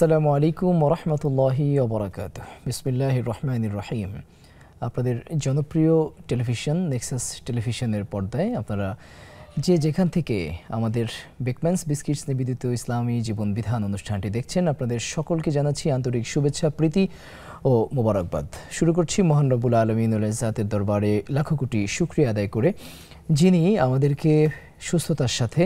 আসসালামু আলাইকুম ওয়া রাহমাতুল্লাহি ওয়া বারাকাতুহু। বিসমিল্লাহির রহমানির রহিম। আপনাদের জনপ্রিয় টেলিভিশন নেক্সাস টেলিভিশনের পর্দায় আপনারা যে যেখান থেকে আমাদের বেকম্যানস বিস্কিটস নিবেদিত ইসলামী জীবন বিধান অনুষ্ঠানটি দেখছেন, আপনাদের সকলকে জানাচ্ছি আন্তরিক শুভেচ্ছা, প্রীতি ও মোবারকবাদ। শুরু করছি মহান রব্বুল আলামিনুল ইজ্জাতের দরবারে লাখো কোটি শুকরিয়া আদায় করে, যিনি আমাদেরকে সুস্থতার সাথে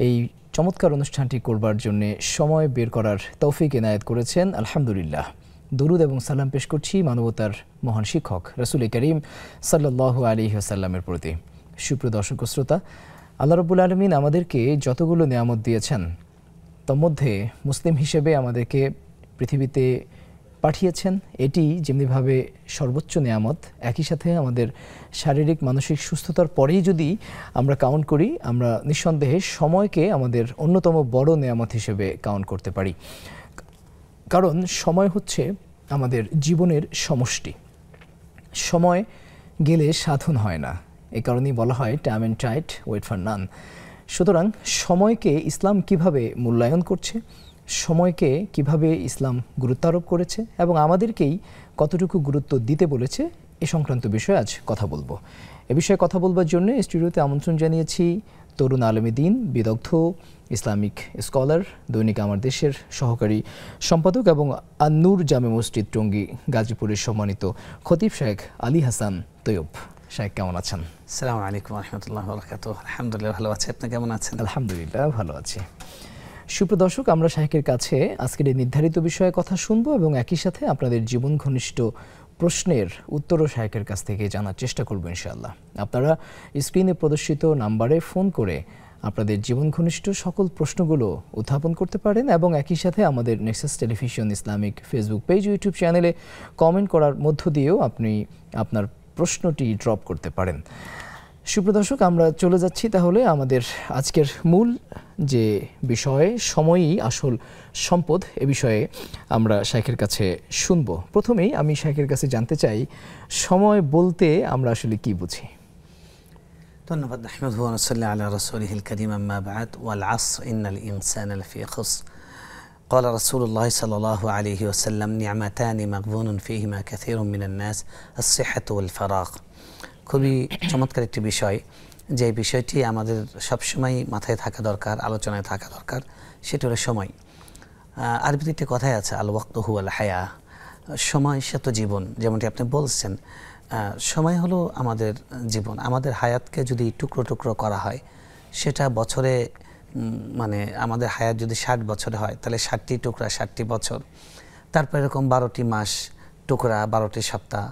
এই চমৎকার অনুষ্ঠানটি করবার জন্য সময় বের করার তৌফিক এনায়েত করেছেন। আলহামদুলিল্লাহ। দরুদ এবং সালাম পেশ করছি মানবতার মহান শিক্ষক রাসূল করিম সাল্লাল্লাহু আলাইহি ওয়াসাল্লামের প্রতি। সুপ্রিয় দর্শক ও শ্রোতা, আল্লাহ রাব্বুল আলামিন আমাদেরকে যতগুলো নিয়ামত দিয়েছেন, তার মধ্যে মুসলিম হিসেবে আমাদেরকে পৃথিবীতে পাঠিয়েছেন, এটি যেমনিভাবে সর্বোচ্চ নিয়ামত, একই সাথে আমাদের শারীরিক মানসিক সুস্থতার পরেই যদি আমরা কাউন্ট করি, আমরা নিঃসন্দেহে সময়কে আমাদের অন্যতম বড় নিয়ামত হিসেবে কাউন্ট করতে পারি। কারণ সময় হচ্ছে আমাদের জীবনের সমষ্টি। সময় গেলে সাধন হয় না, এ কারণেই বলা হয় time and tide wait for none. সুতরাং সময়কে ইসলাম কিভাবে মূল্যায়ন করছে, সময়কে কিভাবে ইসলাম গুরুত্ব আরোপ করেছে এবং আমাদেরকেই কতটুকু গুরুত্ব দিতে বলেছে, এ সংক্রান্ত বিষয়ে আজ কথা বলবো। এ বিষয়ে কথা বলবার জন্য স্টুডিওতে আমন্ত্রণ জানিয়েছি তরুণ আলেমে দ্বীন, বিদগ্ধ ইসলামিক স্কলার, দৈনিক আমার দেশের সহকারী সম্পাদক এবং আন-নূর জামে মসজিদ টঙ্গী গাজীপুরের সম্মানিত খতিব শেখ আলী হাসান তৈয়ব। শেখ, কেমন আছেন? আসসালামু আলাইকুম ওয়া রাহমাতুল্লাহি ওয়া বারাকাতুহু। আলহামদুলিল্লাহ, ভালো আছি। আপনি কেমন আছেন? আলহামদুলিল্লাহ, ভালো আছি। সুপ্রিয় দর্শক, আমরা শাহেকের কাছে আজকের এই নির্ধারিত বিষয়ে কথা শুনবো এবং একই সাথে আপনাদের জীবন ঘনিষ্ঠ প্রশ্নের উত্তরও শাহেকের কাছ থেকে জানার চেষ্টা করবো ইনশাআল্লাহ। আপনারা স্ক্রিনে প্রদর্শিত নাম্বারে ফোন করে আপনাদের জীবন ঘনিষ্ঠ সকল প্রশ্নগুলো উত্থাপন করতে পারেন এবং একই সাথে আমাদের Nexus television Islamic Facebook page, YouTube চ্যানেলে কমেন্ট করার মধ্য দিয়েও আপনি আপনার প্রশ্নটি ড্রপ করতে পারেন। সুপ্রিয় দর্শক, আমরা চলে যাচ্ছি তাহলে আমাদের আজকের মূল যে বিষয়, সময়ই আসল সম্পদ, এ বিষয়ে আমরা শাইখের কাছে শুনবো। প্রথমেই আমি শাইখের কাছে জানতে চাই, সময় বলতে আমরা আসলে কি বুঝি? ধন্যবাদ। নাহমাদুহু ওয়া নুসাল্লি আলা রাসূলিহিল কারীম, আম্মা বা'দ। ওয়াল আসর ইন্নাল ইনসানা লাফি খুসর। قال رسول الله صلى الله عليه وسلم نعمتان مغبون فيهما كثير من الناس الصحة والفراغ। খুবই চমৎকার একটি বিষয়, যে বিষয়টি আমাদের সবসময় মাথায় থাকা দরকার, আলোচনায় থাকা দরকার, সেটা হলো সময়। আরবিতে একটি কথাই আছে, আল ওয়াক্তু হুয়াল হায়া, সময় সে তো জীবন। যেমনটি আপনি বলছেন, সময় হলো আমাদের জীবন। আমাদের হায়াতকে যদি টুকরো টুকরো করা হয়, সেটা বছরে, মানে আমাদের হায়াত যদি 60 বছরে হয়, তাহলে 60টি টুকরা 60টি বছর। তারপর এরকম 12টি মাস টুকরা, 12টি সপ্তাহ,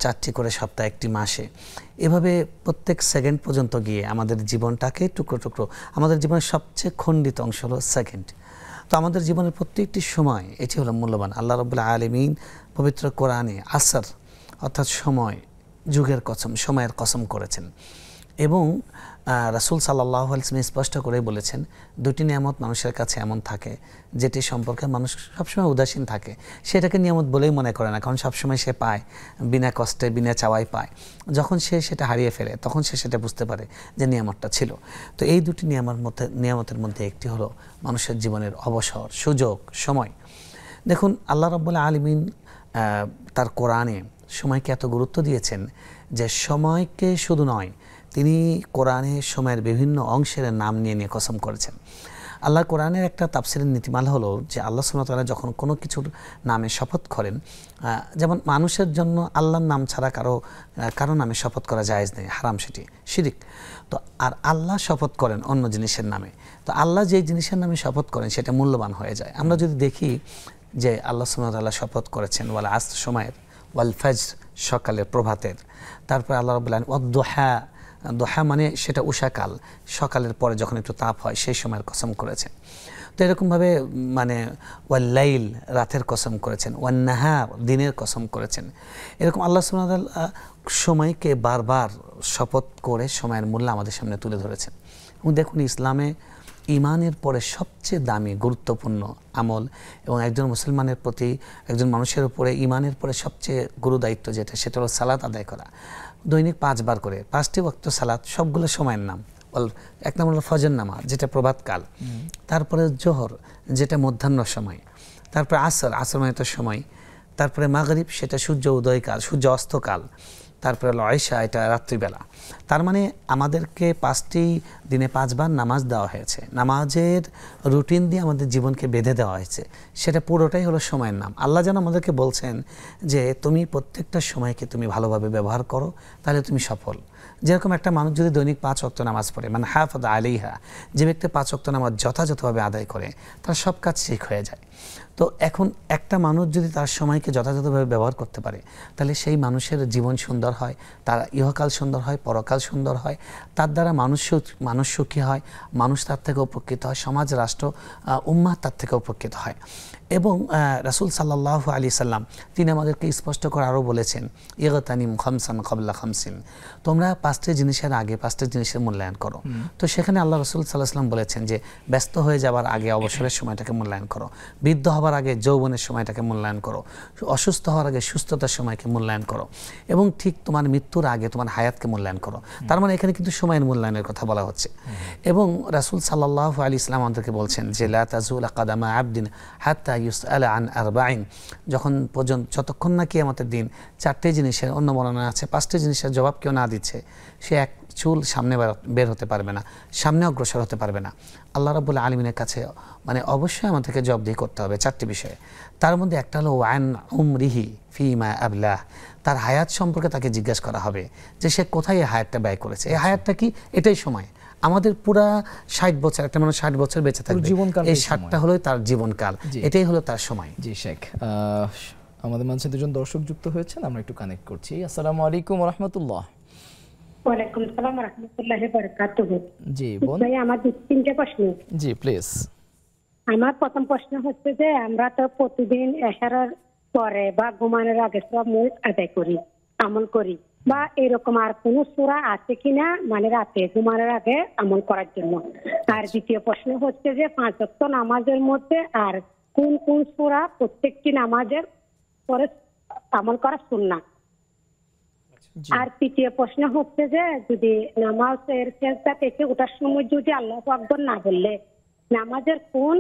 4টি করে সপ্তাহ একটি মাসে, এভাবে প্রত্যেক সেকেন্ড পর্যন্ত গিয়ে আমাদের জীবনটাকে টুকরো টুকরো, আমাদের জীবনের সবচেয়ে খণ্ডিত অংশ হলো সেকেন্ড। তো আমাদের জীবনের প্রত্যেকটি সময় এটি হলো মূল্যবান। আল্লাহ রাব্বুল আলামিন পবিত্র কোরআনে আসর অর্থাৎ সময়, যুগের কসম, সময়ের কসম করেছেন এবং রাসূল সাল্লাল্লাহু আলাইহি ওয়াসাল্লাম স্পষ্ট করে বলেছেন, দুটি নিয়ামত মানুষের কাছে এমন থাকে যেটি সম্পর্কে মানুষ সবসময় উদাসীন থাকে, সেটাকে নিয়ামত বলেই মনে করে না, কারণ সবসময় সে পায়, বিনা কষ্টে বিনা চাওয়াই পায়। যখন সে সেটা হারিয়ে ফেলে, তখন সে সেটা বুঝতে পারে যে নিয়ামতটা ছিল। তো এই দুটি নিয়ামতের মধ্যে একটি হলো মানুষের জীবনের অবসর, সুযোগ, সময়। দেখুন, আল্লাহ রাব্বুল আলামিন তার কোরআনে সময়কে এত গুরুত্ব দিয়েছেন যে সময়কে শুধু নয়, তিনি কোরআনে সময়ের বিভিন্ন অংশের নাম নিয়ে নিয়ে কসম করেছেন। আল্লাহ কোরআনের একটা তাফসীরের নীতিমালা হলো যে আল্লাহ সুবহানাহু ওয়া তাআলা যখন কোনো কিছুর নামে শপথ করেন, যেমন মানুষের জন্য আল্লাহর নাম ছাড়া কারো নামে শপথ করা জায়েজ নেই, হারাম, সেটি শিরক। তো আর আল্লাহ শপথ করেন অন্য জিনিসের নামে, তো আল্লাহ যেই জিনিসের নামে শপথ করেন সেটা মূল্যবান হয়ে যায়। আমরা যদি দেখি যে আল্লাহ সুবহানাহু ওয়া তাআলা শপথ করেছেন ওয়াল আসর, সময়ের, ওয়াল ফাজর, সকালের, প্রভাতের, তারপর আল্লাহ রাব্বুল আলামিন ওয়াদ-দুহা, দোহা মানে সেটা উষাকাল, সকালের পরে যখন একটু তাপ হয় সেই সময়ের কসম করেছেন। তো এরকমভাবে মানে ওয়াল লাইল, রাতের কসম করেছেন, ওয়ান নাহার, দিনের কসম করেছেন। এরকম আল্লাহ সুবহানাহু ওয়া তাআলা সময়কে বারবার শপথ করে সময়ের মূল্য আমাদের সামনে তুলে ধরেছেন। এবং দেখুন, ইসলামে ইমানের পরে সবচেয়ে দামি গুরুত্বপূর্ণ আমল এবং একজন মুসলমানের প্রতি, একজন মানুষের উপরে ইমানের পরে সবচেয়ে গুরু দায়িত্ব যেটা, সেটা হলো সালাত আদায় করা। দৈনিক 5 বার করে 5টি ওয়াক্ত সালাত, সবগুলো সময়ের নাম, এক নম্বর হলো ফজর নামাজ যেটা প্রভাতকাল, তারপরে জোহর যেটা মধ্যাহ্ন সময়, তারপরে আসর মানে তো সময়, তারপরে মাগরিব সেটা সূর্য উদয়কাল, সূর্য অস্তকাল, তারপরে হলো আয়েশা এটা রাত্রিবেলা। তার মানে আমাদেরকে 5টি দিনে 5 বার নামাজ দেওয়া হয়েছে, নামাজের রুটিন দিয়ে আমাদের জীবনকে বেঁধে দেওয়া হয়েছে, সেটা পুরোটাই হলো সময়ের নাম। আল্লাহ যেন আমাদেরকে বলছেন যে তুমি প্রত্যেকটা সময়কে তুমি ভালোভাবে ব্যবহার করো, তাহলে তুমি সফল। যেরকম একটা মানুষ যদি দৈনিক 5 ওয়াক্ত নামাজ পড়ে, মানে হাফাযা আলাইহা, যে ব্যক্তি 5 ওয়াক্ত নামাজ যথাযথভাবে আদায় করে তার সব কাজ ঠিক হয়ে যায়। তো এখন একটা মানুষ যদি তার সময়কে যথাযথভাবে ব্যবহার করতে পারে, তাহলে সেই মানুষের জীবন সুন্দর হয়, তার ইহকাল সুন্দর হয়, পরকাল সুন্দর হয়, তার দ্বারা মানুষ সুখী হয়, মানুষ তার থেকে উপকৃত হয়, সমাজ, রাষ্ট্র, উম্মাহ তার থেকে উপকৃত হয়। এবং রাসূল সাল্লাল্লাহু আলাইহি সাল্লাম তিনি আমাদেরকে স্পষ্ট করে আরও বলেছেন, ইগতানিম খামসান ক্বাবলা খামসিন, তোমরা 5টি জিনিসের আগে 5টি জিনিসের মূল্যায়ন করো। তো সেখানে আল্লাহ রাসূল সাল্লাল্লাহু আলাইহি সাল্লাম বলেছেন যে ব্যস্ত হয়ে যাওয়ার আগে অবসরের সময়টাকে মূল্যায়ন করো, বৃদ্ধ হবার আগে যৌবনের সময়টাকে মূল্যায়ন করো, অসুস্থ হওয়ার আগে সুস্থতার সময়কে মূল্যায়ন করো, এবং ঠিক তোমার মৃত্যুর আগে তোমার হায়াতকে মূল্যায়ন করো। তার মানে এখানে কিন্তু সময়ের মূল্যায়নের কথা বলা হচ্ছে। এবং রাসূল সাল্লাল্লাহু আলাইহি সাল্লাম আমাদেরকে বলছেন যে লা তাজুলা কাদামা আবদিন হাত্তা ইউসআলা আন আরবাইন, যখন পর্যন্ত যতক্ষণ না কিয়ামতের দিন 4টে জিনিসের, অন্য বর্ণনা আছে 5টে জিনিসের জবাব কেউ না দিচ্ছে, সে এক চুল সামনে বের হতে পারবে না, সামনে অগ্রসর হতে পারবে না। আল্লাহ রাব্বুল আলামিনের কাছে মানে অবশ্যই আমাদেরকে জবাবদিহি করতে হবে 4টি বিষয়ে। তার মধ্যে একটা হলো ওয়ান উমরিহি ফিমা আবলাহ, তার হায়াত সম্পর্কে তাকে জিজ্ঞাসা করা হবে যে সে কোথায় এই হায়াতটা ব্যয় করেছে। এই হায়াতটা কি? এটাই সময়। আমাদের পুরা 60 বছর, একটা মানুষ 60 বছর বেঁচে থাকবে, এই 60টা হলো তার জীবনকাল, এটাই হলো তার সময়। জি শেখ, আমাদের মাঝে দুজন দর্শক যুক্ত হয়েছেন, আমরা একটু কানেক্ট করছি। আসসালামু আলাইকুম ওয়া রাহমাতুল্লাহ। ওয়ালাইকুম আসসালাম ওয়া রাহমাতুল্লাহি ওয়া বারাকাতুহু। জি বোন। ভাই আমার 2-3টা প্রশ্ন। জি প্লিজ। আমার প্রথম প্রশ্ন হচ্ছে যে আমরা তো প্রতিদিন এশারার পরে বা ঘুমানোর আগে সব মুখ আদায় করি, আমল করি, বা এরকম আর কোন সূরা আছে কিনা মানে রাতে ঘুমানোর আগে আমল করার জন্য? আর দ্বিতীয় প্রশ্ন হচ্ছে যে 5 ওয়াক্ত নামাজের মধ্যে আর কোন কোন সূরা প্রত্যেকটি নামাজের পরে আমল করা সুন্নাহ? আর তৃতীয় প্রশ্ন হচ্ছে যে যদি নামাজের সেজদা থেকে ওঠার সময় যদি আল্লাহু আকবার না বললে নামাজের কোন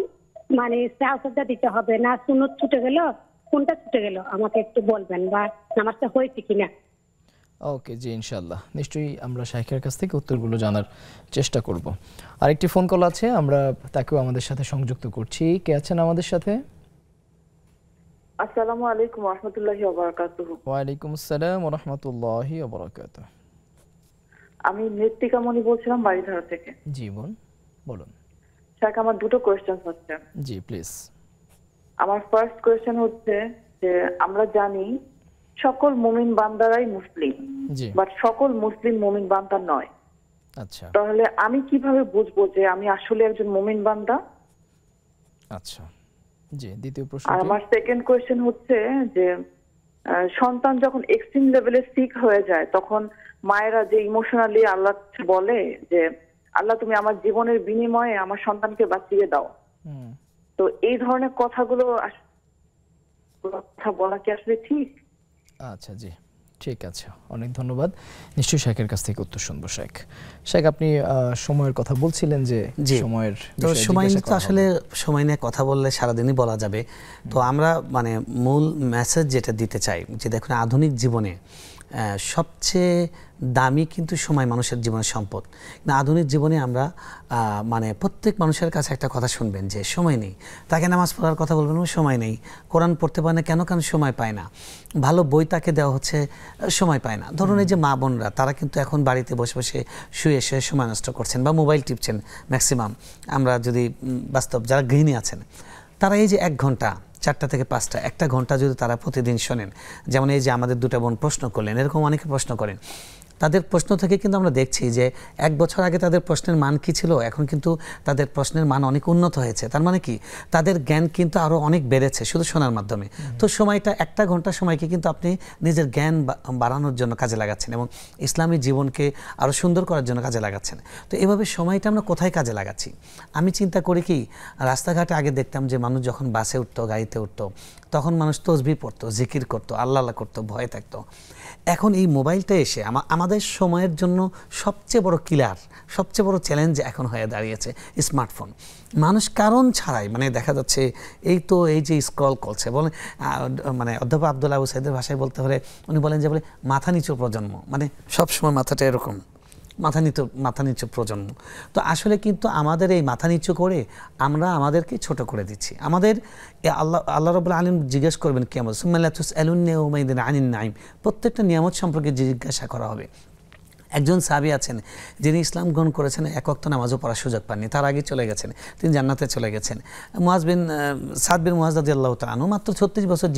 মানে সেজদা দিতে হবে, না সুন্নত ছুটে গেল, কোনটা ছুটে গেল আমাকে একটু বলবেন, বা নামাজটা হয়েছে কিনা? ওকে জি, ইনশাআল্লাহ নিশ্চয়ই আমরা শাইখের কাছ থেকে উত্তরগুলো জানার চেষ্টা করব। আরেকটি ফোন কল আছে, আমরা তাকেও আমাদের সাথে সংযুক্ত করছি। কে আছেন আমাদের সাথে? আসসালামু আলাইকুম ওয়া রাহমাতুল্লাহি ওয়া বারাকাতুহু। ওয়া আলাইকুম আসসালাম ওয়া রাহমাতুল্লাহি ওয়া বারাকাতুহু। আমি মৃত্তিকা মনি বলছিলাম বাড়িধারা থেকে। জি বোন বলুন। স্যার আমার দুটো কোশ্চেন হচ্ছে। জি প্লিজ। আমার ফার্স্ট কোশ্চেন হচ্ছে যে আমরা জানি সকল মুমিন বান্দারাই মুসলিম, জি, বাট সকল মুসলিম মুমিন বান্দা নয়। আচ্ছা, তাহলে আমি কিভাবে বুঝবো যে আমি আসলে একজন মুমিন বান্দা? আচ্ছা জি। দ্বিতীয় প্রশ্ন। আর আমার সেকেন্ড কোশ্চেন হচ্ছে যে সন্তান যখন এক্সট্রিম লেভেলে সিক হয়ে যায় তখন মায়েরা যে ইমোশনালি আল্লাহ বলে যে আল্লাহ তুমি আমার জীবনের বিনিময়ে আমার সন্তানকে বাঁচিয়ে দাও, তো এই ধরনের কথাগুলো কথা বলা কি আসলে ঠিক? আচ্ছা জি ঠিক আছে, অনেক ধন্যবাদ। নিশ্চয়ই শেখের কাছ থেকে উত্তর শুনবো। শেখ আপনি সময়ের কথা বলছিলেন যে সময়ের তো সময় তো আসলে সময় নিয়ে কথা বললে সারাদিনই বলা যাবে। তো আমরা মানে মূল মেসেজ যেটা দিতে চাই যে দেখুন আধুনিক জীবনে সবচেয়ে দামি কিন্তু সময় মানুষের জীবনের সম্পদ। না আধুনিক জীবনে আমরা মানে প্রত্যেক মানুষের কাছে একটা কথা শুনবেন যে সময় নেই, তাকে নামাজ পড়ার কথা বলবেন সময় নেই, কোরআন পড়তে পারে না কেন সময় পায় না, ভালো বই তাকে দেওয়া হচ্ছে সময় পায় না। ধরুন এই যে মা বোনরা তারা কিন্তু এখন বাড়িতে বসে বসে শুয়ে শুয়ে সময় নষ্ট করছেন বা মোবাইল টিপছেন ম্যাক্সিমাম। আমরা যদি বাস্তব যারা গৃহিণী আছেন তারা এই যে 1 ঘন্টা 4টা থেকে 5টা 1টা ঘন্টা যদি তারা প্রতিদিন শোনেন, যেমন এই যে আমাদের 2টা বোন প্রশ্ন করলেন, এরকম অনেকে প্রশ্ন করেন, তাদের প্রশ্ন থেকে কিন্তু আমরা দেখছি যে 1 বছর আগে তাদের প্রশ্নের মান কি ছিল, এখন কিন্তু তাদের প্রশ্নের মান অনেক উন্নত হয়েছে। তার মানে কি তাদের জ্ঞান কিন্তু আরও অনেক বেড়েছে শুধু শোনার মাধ্যমে। তো সময়টা 1টা ঘন্টা সময়কে কিন্তু আপনি নিজের জ্ঞান বাড়ানোর জন্য কাজে লাগাচ্ছেন এবং ইসলামী জীবনকে আরও সুন্দর করার জন্য কাজে লাগাচ্ছেন। তো এভাবে সময়টা আমরা কোথায় কাজে লাগাচ্ছি? আমি চিন্তা করি কি রাস্তাঘাটে আগে দেখতাম যে মানুষ যখন বাসে উঠতো গাড়িতে উঠতো তখন মানুষ তসবিহ পড়তো, জিকির করতো, আল্লাহ আল্লাহ করতো, ভয় থাকতো। এখন এই মোবাইলটা এসে আমাদের সময়ের জন্য সবচেয়ে বড় কিলার, সবচেয়ে বড় চ্যালেঞ্জ এখন হয়ে দাঁড়িয়েছে স্মার্টফোন। মানুষ কারণ ছাড়াই মানে দেখা যাচ্ছে এই যে স্ক্রল করছে, বলে মানে অধ্যাপক আব্দুল্লাহ আবু সাইদের ভাষায় বলতে হলে উনি বলেন যে বলে মাথা নিচু প্রজন্ম, মানে সবসময় মাথাটা এরকম মাথা নিচু প্রজন্ম। তো আসলে কিন্তু আমাদের এই মাথা নিচু করে আমরা আমাদেরকে ছোট করে দিচ্ছি। আমাদের আল্লাহ রাব্বুল আলামিন জিজ্ঞেস করবেন কিয়ামত, সুম্মা লা তুসআলুন্না ইয়াওমাইদিন আনিন নাঈম, প্রত্যেকটা নিয়ামত সম্পর্কে জিজ্ঞাসা করা হবে। একজন সাহাবী আছেন যিনি ইসলাম গ্রহণ করেছেন, এক ওয়াক্ত নামাজও পড়ার সুযোগ পাননি, তার আগে চলে গেছেন, তিনি জান্নাতে চলে গেছেন। সাদ বিন মুআজ রাদিয়াল্লাহু তাআলা আনহু মাত্র 36 বছর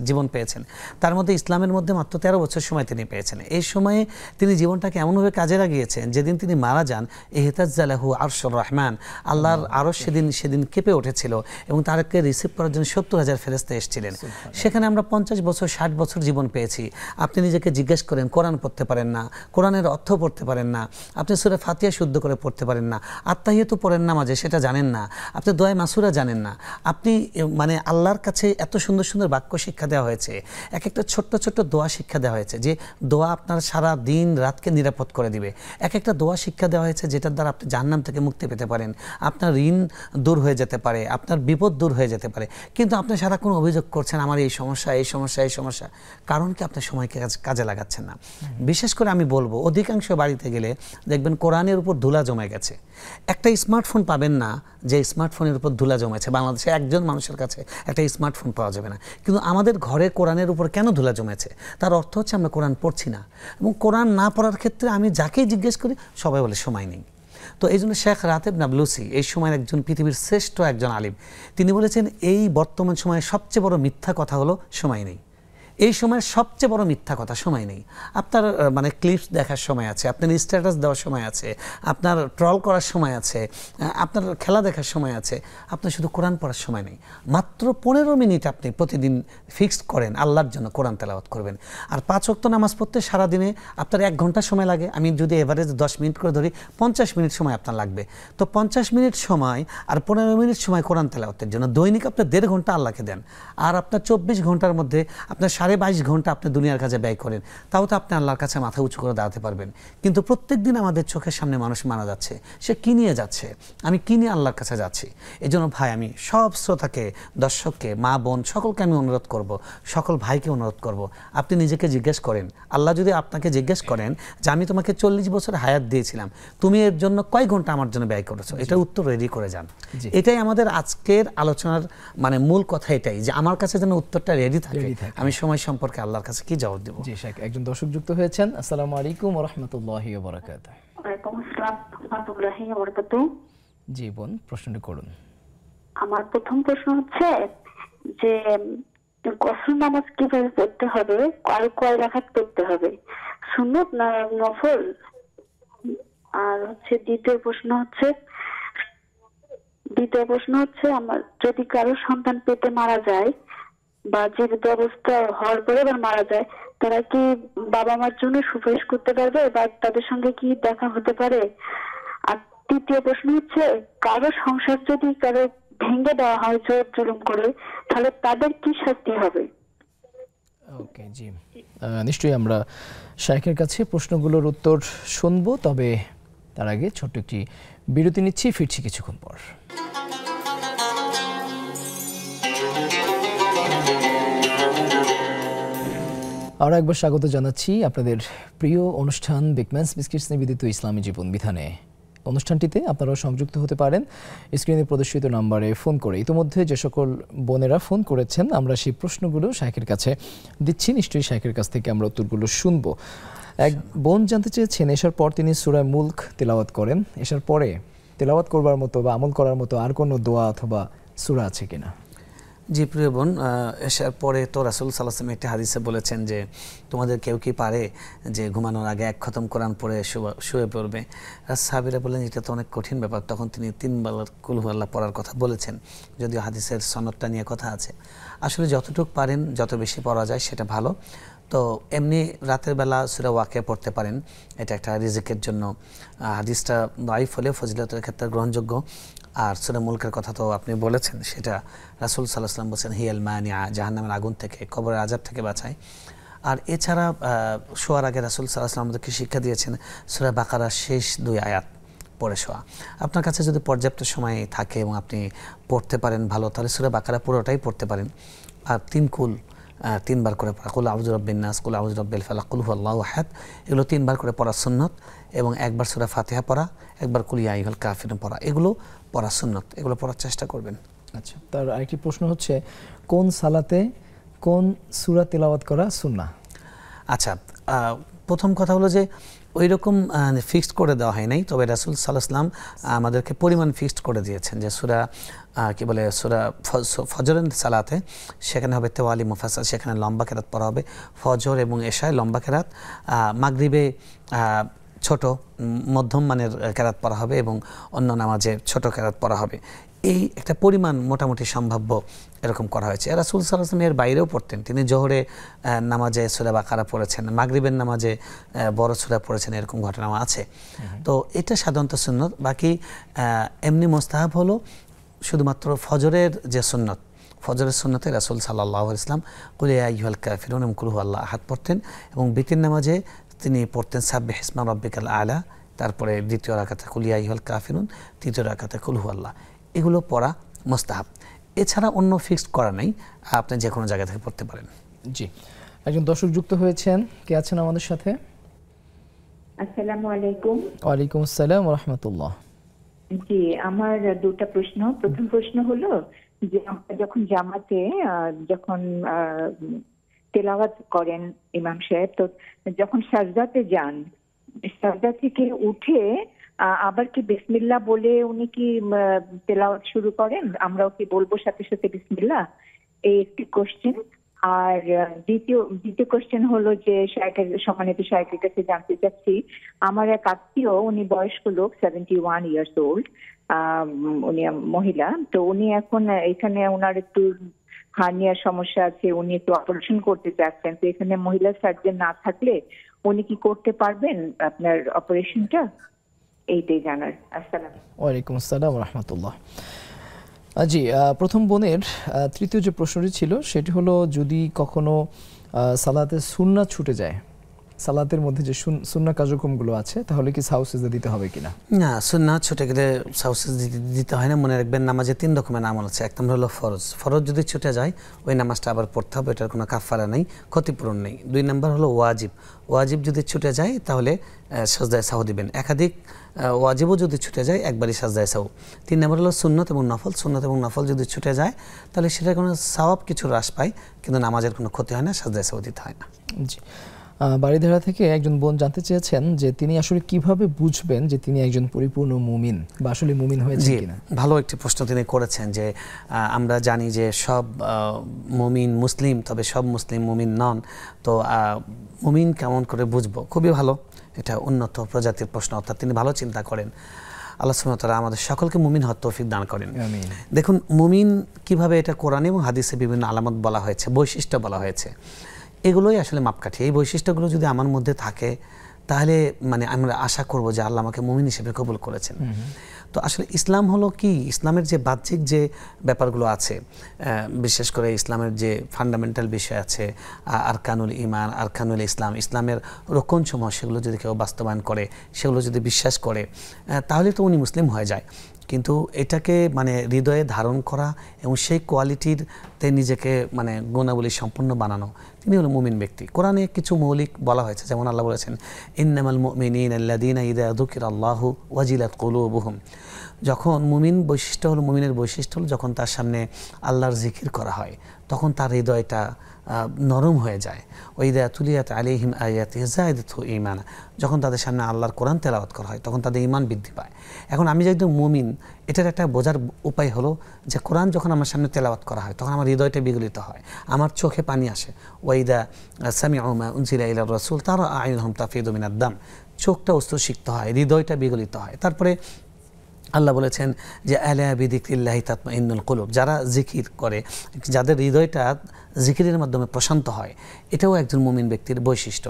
জীবন পেয়েছেন, তার মধ্যে ইসলামের মধ্যে মাত্র 13 বছর সময় তিনি পেয়েছেন। এই সময়ে তিনি জীবনটাকে এমনভাবে কাজে লাগিয়েছেন, যেদিন তিনি মারা যান ইহতাজ্জা লাহু আরশুর রহমান, আল্লাহর আরশ সেদিন কেঁপে উঠেছিল এবং তারকে রিসিভ করার জন্য 70,000 ফেরেশতা এসেছিলেন। সেখানে আমরা 50 বছর 60 বছর জীবন পেয়েছি। আপনি নিজেকে জিজ্ঞেস করেন, কোরআন পড়তে পারেন না, কোরআনের অর্থ পড়তে পারেন না, আপনি সূরা ফাতিহা শুদ্ধ করে পড়তে পারেন না, আত্তাহিয়াতু পড়েন না মাঝে, সেটা জানেন না, আপনি দোয়া মাসুরা জানেন না, আপনি মানে আল্লাহর কাছে এত সুন্দর সুন্দর বাক্য শিক্ষা দেওয়া হয়েছে, এক একটা ছোট্ট ছোট্ট দোয়া শিক্ষা দেওয়া হয়েছে যে দোয়া আপনার সারা দিন রাতকে নিরাপদ করে দিবে। এক একটা দোয়া শিক্ষা দেওয়া হয়েছে যেটার দ্বারা আপনি জাহান্নাম থেকে মুক্তি পেতে পারেন, আপনার ঋণ দূর হয়ে যেতে পারে, আপনার বিপদ দূর হয়ে যেতে পারে। কিন্তু আপনি সারাক্ষণ অভিযোগ করছেন আমার এই সমস্যা, কারণ কি আপনার সময়কে কাজে লাগাচ্ছেন না। বিশেষ করে আমি বলবো অধিকাংশ বাড়িতে গেলে দেখবেন কোরআনের উপর ধুলা জমে গেছে। একটা স্মার্টফোন পাবেন না যে স্মার্টফোনের উপর ধুলা জমেছে। বাংলাদেশে একজন মানুষের কাছে একটা স্মার্টফোন পাওয়া যাবে না, কিন্তু আমাদের ঘরে কোরআনের উপর কেন ধুলা জমেছে? তার অর্থ হচ্ছে আমরা কোরআন পড়ছি না। এবং কোরআন না পড়ার ক্ষেত্রে আমি যাকেই জিজ্ঞেস করি সবাই বলে সময় নেই। তো এই জন্য শেখ রাতেব নাবলুসি এই সময়ের একজন পৃথিবীর শ্রেষ্ঠ একজন আলিম, তিনি বলেছেন এই বর্তমান সময়ে সবচেয়ে বড় মিথ্যা কথা হলো সময় নেই। এই সময়ের সবচেয়ে বড় মিথ্যা কথা সময় নেই। আপনার মানে ক্লিপস দেখার সময় আছে, আপনার স্ট্যাটাস দেওয়ার সময় আছে, আপনার ট্রল করার সময় আছে, আপনার খেলা দেখার সময় আছে, আপনার শুধু কোরআন পড়ার সময় নেই। মাত্র 15 মিনিট আপনি প্রতিদিন ফিক্সড করেন আল্লাহর জন্য কোরআন তেলাওয়াত করবেন। আর 5 ওয়াক্ত নামাজ পড়তে সারাদিনে আপনার 1 ঘন্টা সময় লাগে, আমি যদি এভারেজ 10 মিনিট করে ধরি 50 মিনিট সময় আপনার লাগবে। তো 50 মিনিট সময় আর 15 মিনিট সময় কোরআন তেলাওয়াতের জন্য দৈনিক আপনি 1.5 ঘন্টা আল্লাহকে দেন। আর আপনার 24 ঘন্টার মধ্যে আপনার 22.5 ঘন্টা আপনি দুনিয়ার কাছে ব্যয় করেন, তাও তো আপনি আল্লাহর কাছে মাথা উঁচু করে দাঁড়াতে পারবেন। কিন্তু প্রত্যেক দিন আমাদের চোখের সামনে মানুষ মারা যাচ্ছে, সে কি নিয়ে যাচ্ছে, আমি কি নিয়ে আল্লাহর কাছে যাচ্ছি? এই জন্য ভাই আমি সব শ্রোতাকে, দর্শককে, মা বোন সকলকে আমি অনুরোধ করব, সকল ভাইকে অনুরোধ করব, আপনি নিজেকে জিজ্ঞেস করেন, আল্লাহ যদি আপনাকে জিজ্ঞেস করেন যে আমি তোমাকে 40 বছর হায়াত দিয়েছিলাম, তুমি এর জন্য কয় ঘন্টা আমার জন্য ব্যয় করেছো, এটার উত্তর রেডি করে যান। এটাই আমাদের আজকের আলোচনার মানে মূল কথা, এটাই যে আমার কাছে যেন উত্তরটা রেডি থাকে, আমি সময় সম্পর্কে আল্লাহর কাছে কি জবাব দেব। জি শেখ, একজন দর্শক যুক্ত হয়েছেন। আসসালামু আলাইকুম ওয়া রাহমাতুল্লাহি ওয়া বারাকাতুহু। ওয়ালাইকুম আসসালাম ওয়া রাহমাতুল্লাহি ওয়া বারাকাতুহু। জি বোন, প্রশ্নটি করুন। আমার প্রথম প্রশ্ন হচ্ছে যে গোসল নামাজ কিভাবে পড়তে হবে, কয় রাকাত পড়তে হবে, সুন্নত না নফল? আর হচ্ছে দ্বিতীয় প্রশ্ন হচ্ছে আমার যদি কারো সন্তান পেটে মারা যায় বা জীবিত অবস্থা হওয়ার পরে আবার মারা যায়, তারা কি বাবা মার জন্য সুপারিশ করতে পারবে বা তাদের সঙ্গে কি দেখা হতে পারে? আর তৃতীয় প্রশ্ন হচ্ছে কারো সংসার যদি কারো ভেঙে দেওয়া হয় জোর জুলুম করে, তাহলে তাদের কি শাস্তি হবে? ওকে জি, নিশ্চয়ই আমরা শাইখের কাছে প্রশ্নগুলোর উত্তর শুনবো, তবে তার আগে ছোট্ট একটি বিরতি নিচ্ছি, ফিরছি কিছুক্ষণ পর। আরও একবার স্বাগত জানাচ্ছি আপনাদের প্রিয় অনুষ্ঠান বিগম্যানস বিস্কিটস নিবেদিত ইসলামী জীবন বিধানে। অনুষ্ঠানটিতে আপনারাও সংযুক্ত হতে পারেন স্ক্রিনে প্রদর্শিত নাম্বারে ফোন করে। ইতিমধ্যে যে সকল বোনেরা ফোন করেছেন আমরা সেই প্রশ্নগুলো শাইখের কাছে দিচ্ছি, নিশ্চয়ই শাইখের কাছ থেকে আমরা উত্তরগুলো শুনবো। এক বোন জানতে চেয়েছেন এশার পর তিনি সূরা মুলক তেলাওয়াত করেন, এশার পরে তেলাওয়াত করবার মতো বা আমল করার মতো আর কোনো দোয়া অথবা সূরা আছে কিনা? জি প্রিয় বোন, এশার পরে তো রাসূল সাল্লাল্লাহু আলাইহি ওয়াসাল্লাম একটি হাদিসে বলেছেন যে তোমাদের কেউ কি পারে যে ঘুমানোর আগে 1 খতম কোরআন পড়ে শুয়ে পড়বে? সাহাবীরা বললেন এটা তো অনেক কঠিন ব্যাপার, তখন তিনি 3 বার কুল হুয়াল্লাহ পড়ার কথা বলেছেন, যদিও হাদিসের সনদটা নিয়ে কথা আছে। আসলে যতটুকু পারেন যত বেশি পড়া যায় সেটা ভালো। তো এমনি রাতের বেলা সূরা ওয়াকিয়া পড়তে পারেন, এটা একটা রিজিকের জন্য। হাদিসটা দাইফ হলে ফজিলতের ক্ষেত্রে গ্রহণযোগ্য। আর সূরা মুলকের কথা তো আপনি বলেছেন, সেটা রাসূল সাল্লাল্লাহু আলাইহি ওয়াসাল্লাম বলেছেন হিয়াল মানিআ, জাহান্নামের আগুন থেকে, কবরের আযাব থেকে বাঁচায়। আর এছাড়া শোয়ার আগে রাসূল সাল্লাল্লাহু আলাইহি ওয়াসাল্লাম আমাদেরকে শিক্ষা দিয়েছেন সূরা বাকারার শেষ 2 আয়াত পড়ে শোয়া। আপনার কাছে যদি পর্যাপ্ত সময় থাকে এবং আপনি পড়তে পারেন ভালো, তাহলে সূরা বাকারা পুরোটাই পড়তে পারেন। আর 3 কুল 3 বার করে পড়া, কুল আউযু বিরাব্বিন নাস, কুল আউযু বিরাব্বিল ফালাক, কুল হুয়াল্লাহু আহাদ, এগুলো 3 বার করে পড়া সুন্নত। এবং একবার সূরা ফাতিহা পড়া, একবার কুল ইয়া আইয়ুহাল কাফিরুন পড়া, এগুলো পড়া সুন্নত। এগুলো পড়ার চেষ্টা করবেন। আচ্ছা, তার আরেকটি প্রশ্ন হচ্ছে কোন সালাতে কোন সূরা তেলাওয়াত করা সুন্নাহ? আচ্ছা, প্রথম কথা হলো যে ওই রকম ফিক্সড করে দেওয়া হয় নাই, তবে রাসূল সাল্লাল্লাহু আলাইহি ওয়াসাল্লাম আমাদেরকে পরিমাণ ফিক্সড করে দিয়েছেন যে সূরা কি বলে সূরা ফজরের সালাতে সেখানে হবে তেওয়ালি মুফাসসাল, সেখানে লম্বা কেরাত পড়া হবে। ফজর এবং এশায় লম্বা কেরাত, মাগরিবে ছোট মধ্যম মানের কেরাত পড়া হবে এবং অন্য নামাজে ছোট কেরাত পড়া হবে। এই একটা পরিমাণ মোটামুটি সম্ভাব্য এরকম করা হয়েছে। রাসূল সাল্লাল্লাহু আলাইহি ওয়াসাল্লাম এর বাইরেও পড়তেন। তিনি জোহরে নামাজে সূরা বাকারা পড়েছেন, মাগরিবের নামাজে বড় সূরা পড়েছেন, এরকম ঘটনাও আছে। তো এটা সাধারণত সুন্নত। বাকি এমনি মুস্তাহাব হলো শুধুমাত্র ফজরের যে সুন্নত, ফজরের সুন্নতে রাসূল সাল্লাল্লাহু আলাইহি ওয়াসাল্লাম কুল ইয়া আইয়ুহাল কাফিরুন এবং কুল হুয়াল্লাহু আহাদ পড়তেন। এবং বিতির নামাজে তিনি পড়তেন সাব্বিহ ইসমা রাব্বিকাল আলা, তারপরে দ্বিতীয় রাকাতে কুল ইয়া আইয়ুহাল কাফিরুন, তৃতীয় রাকাতে কুল হুয়াল্লাহ। এগুলো পড়া মুস্তাহাব। এছাড়া অন্য ফিক্সড করা নেই, আপনি যে কোনো জায়গা থেকে পড়তে পারেন। জি, একজন দর্শক যুক্ত হয়েছেন, কে আছেন আমাদের সাথে? আসসালামু আলাইকুম। ওয়ালাইকুম আসসালাম ওয়া রাহমাতুল্লাহ। জি, আমার দুটো প্রশ্ন। প্রথম প্রশ্ন হলো যে আমরা যখন জামাতে যখন তেলাওয়াত করেন ইমাম সাহেব, তো যখন সাজদাতে যান, সাজদা থেকে উঠে আবার কি বিসমিল্লাহ বলে উনি কি তেলাওয়াত শুরু করেন? আমরাও কি বলবো সাথে সাথে বিসমিল্লাহ? এই একটি কোশ্চেন। আর দ্বিতীয় কোশ্চেন হলো যে সম্মানিত শায়েখের কাছে জানতে চাচ্ছি, আমার এক আত্মীয়, উনি বয়স্ক লোক, 71 ইয়ার্স ওল্ড, উনি মহিলা। তো উনি এখন এখানে ওনার একটু হার্নিয়ার সমস্যা আছে, উনি একটু অপারেশন করতে চাচ্ছেন। তো এখানে মহিলা সার্জন না থাকলে উনি কি করতে পারবেন আপনার অপারেশনটা? এইটাই জানার। আসসালাম। ওয়ালাইকুম আসসালাম ওয়া রাহমাতুল্লাহ। জি, প্রথম বোনের তৃতীয় যে প্রশ্নটি ছিল সেটি হলো যদি কখনো সালাতে সুন্নাত ছুটে যায়, সালাতের মধ্যে যে সুন্নাহ কার্যক্রমগুলো আছে, তাহলে কি সাহু সিজদা দিতে হবে কিনা? না, সুন্নাত ছুটে গেলে সাহু সিজদা দিতে হয় না। মনে রাখবেন নামাজে 3 রকমের আমল আছে। এক নম্বর হলো ফরজ, ফরজ যদি ছুটে যায় ওই নামাজটা আবার পড়তে হবে, এটার কোনো কাফারা নেই, ক্ষতিপূরণ নেই। 2 নম্বর হলো ওয়াজিব, ওয়াজিব যদি ছুটে যায় তাহলে সাজদায়ে সাহু দিবেন। একাধিক ওয়াজিবও যদি ছুটে যায় একবারই সাজদায়ে সাহু। 3 নম্বর হলো সুন্নত এবং নফল, সুন্নত এবং নফল যদি ছুটে যায় তাহলে সেটার কোনো সওয়াব কিছু হ্রাস পায়, কিন্তু নামাজের কোনো ক্ষতি হয় না, সাজদায়ে সাহু দিতে হয় না। জি, বাড়িধারা থেকে একজন বোন জানতে চেয়েছেন যে তিনি আসলে কিভাবে বুঝবেন যে তিনি একজন পরিপূর্ণ মুমিন বা আসলে মুমিন হয়েছেন কিনা। ভালো একটি প্রশ্ন তিনি করেছেন যে আমরা জানি যে সব মুমিন মুসলিম, তবে সব মুসলিম মুমিন নন। তো মুমিন কেমন করে বুঝবো? খুবই ভালো, এটা উন্নত প্রজাতির প্রশ্ন, অর্থাৎ তিনি ভালো চিন্তা করেন। আল্লাহ সুবহানাহু ওয়া তাআলা আমাদের সকলকে মুমিন হওয়ার তৌফিক দান করেন। আমিন। দেখুন মুমিন কিভাবে, এটা কোরআন এবং হাদিসে বিভিন্ন আলামত বলা হয়েছে, বৈশিষ্ট্য বলা হয়েছে, এগুলোই আসলে মাপকাঠি। এই বৈশিষ্ট্যগুলো যদি আমার মধ্যে থাকে তাহলে মানে আমরা আশা করব যে আল্লাহ আমাকে মুমিন হিসেবে কবুল করেছেন। তো আসলে ইসলাম হলো কি, ইসলামের যে বাহ্যিক যে ব্যাপারগুলো আছে, বিশেষ করে ইসলামের যে ফান্ডামেন্টাল বিষয় আছে, আরকানুল ঈমান, আরকানুল ইসলাম, ইসলামের রক্ষণসমূহ, সেগুলো যদি কেউ বাস্তবায়ন করে, সেগুলো যদি বিশ্বাস করে, তাহলে তো উনি মুসলিম হয়ে যায়। কিন্তু এটাকে মানে হৃদয়ে ধারণ করা এবং সেই কোয়ালিটিতে নিজেকে মানে গুণাবলী সম্পন্ন বানানো, তিনি হলো মুমিন ব্যক্তি। কোরআনে কিছু মৌলিক বলা হয়েছে, যেমন আল্লাহ বলেছেন ইন্নামাল মুমিনিনা আল্লাযীনা ইযা যুকিরাল্লাহু ওয়াজিলাত কুলুবুহুম। যখন মুমিন বৈশিষ্ট্য হলো, মুমিনের বৈশিষ্ট্য হলো যখন তার সামনে আল্লাহর জিকির করা হয় তখন তার হৃদয়টা নরম হয়ে যায়। ওয়াইদা তুলিয়াত আলাইহিম আয়াতিহি যাদাতহু ঈমানা, যখন তাদের সামনে আল্লাহর কোরআন তেলাওয়াত করা হয় তখন তাদের ঈমান বৃদ্ধি পায়। এখন আমি যে একজন মুমিন, এটার একটা বোঝার উপায় হলো যে কোরআন যখন আমার সামনে তেলাওয়াত করা হয় তখন আমার হৃদয়টা বিগলিত হয়, আমার চোখে পানি আসে। ওয়াইদা সামিউ মা উনজিলা ইলার রাসূল তারা আয়ুনহুম তাফিদু মিনাদ দাম, চোখটা অশ্রুসিক্ত হয়, হৃদয়টা বিগলিত হয়। তারপরে আল্লাহ বলেছেন যে আলা বিযিকরিল্লাহি তাতমাইন্নুল কুলুব, যারা জিকির করে, যাদের হৃদয়টা জিকিরের মাধ্যমে প্রশান্ত হয়, এটাও একজন মুমিন ব্যক্তির বৈশিষ্ট্য।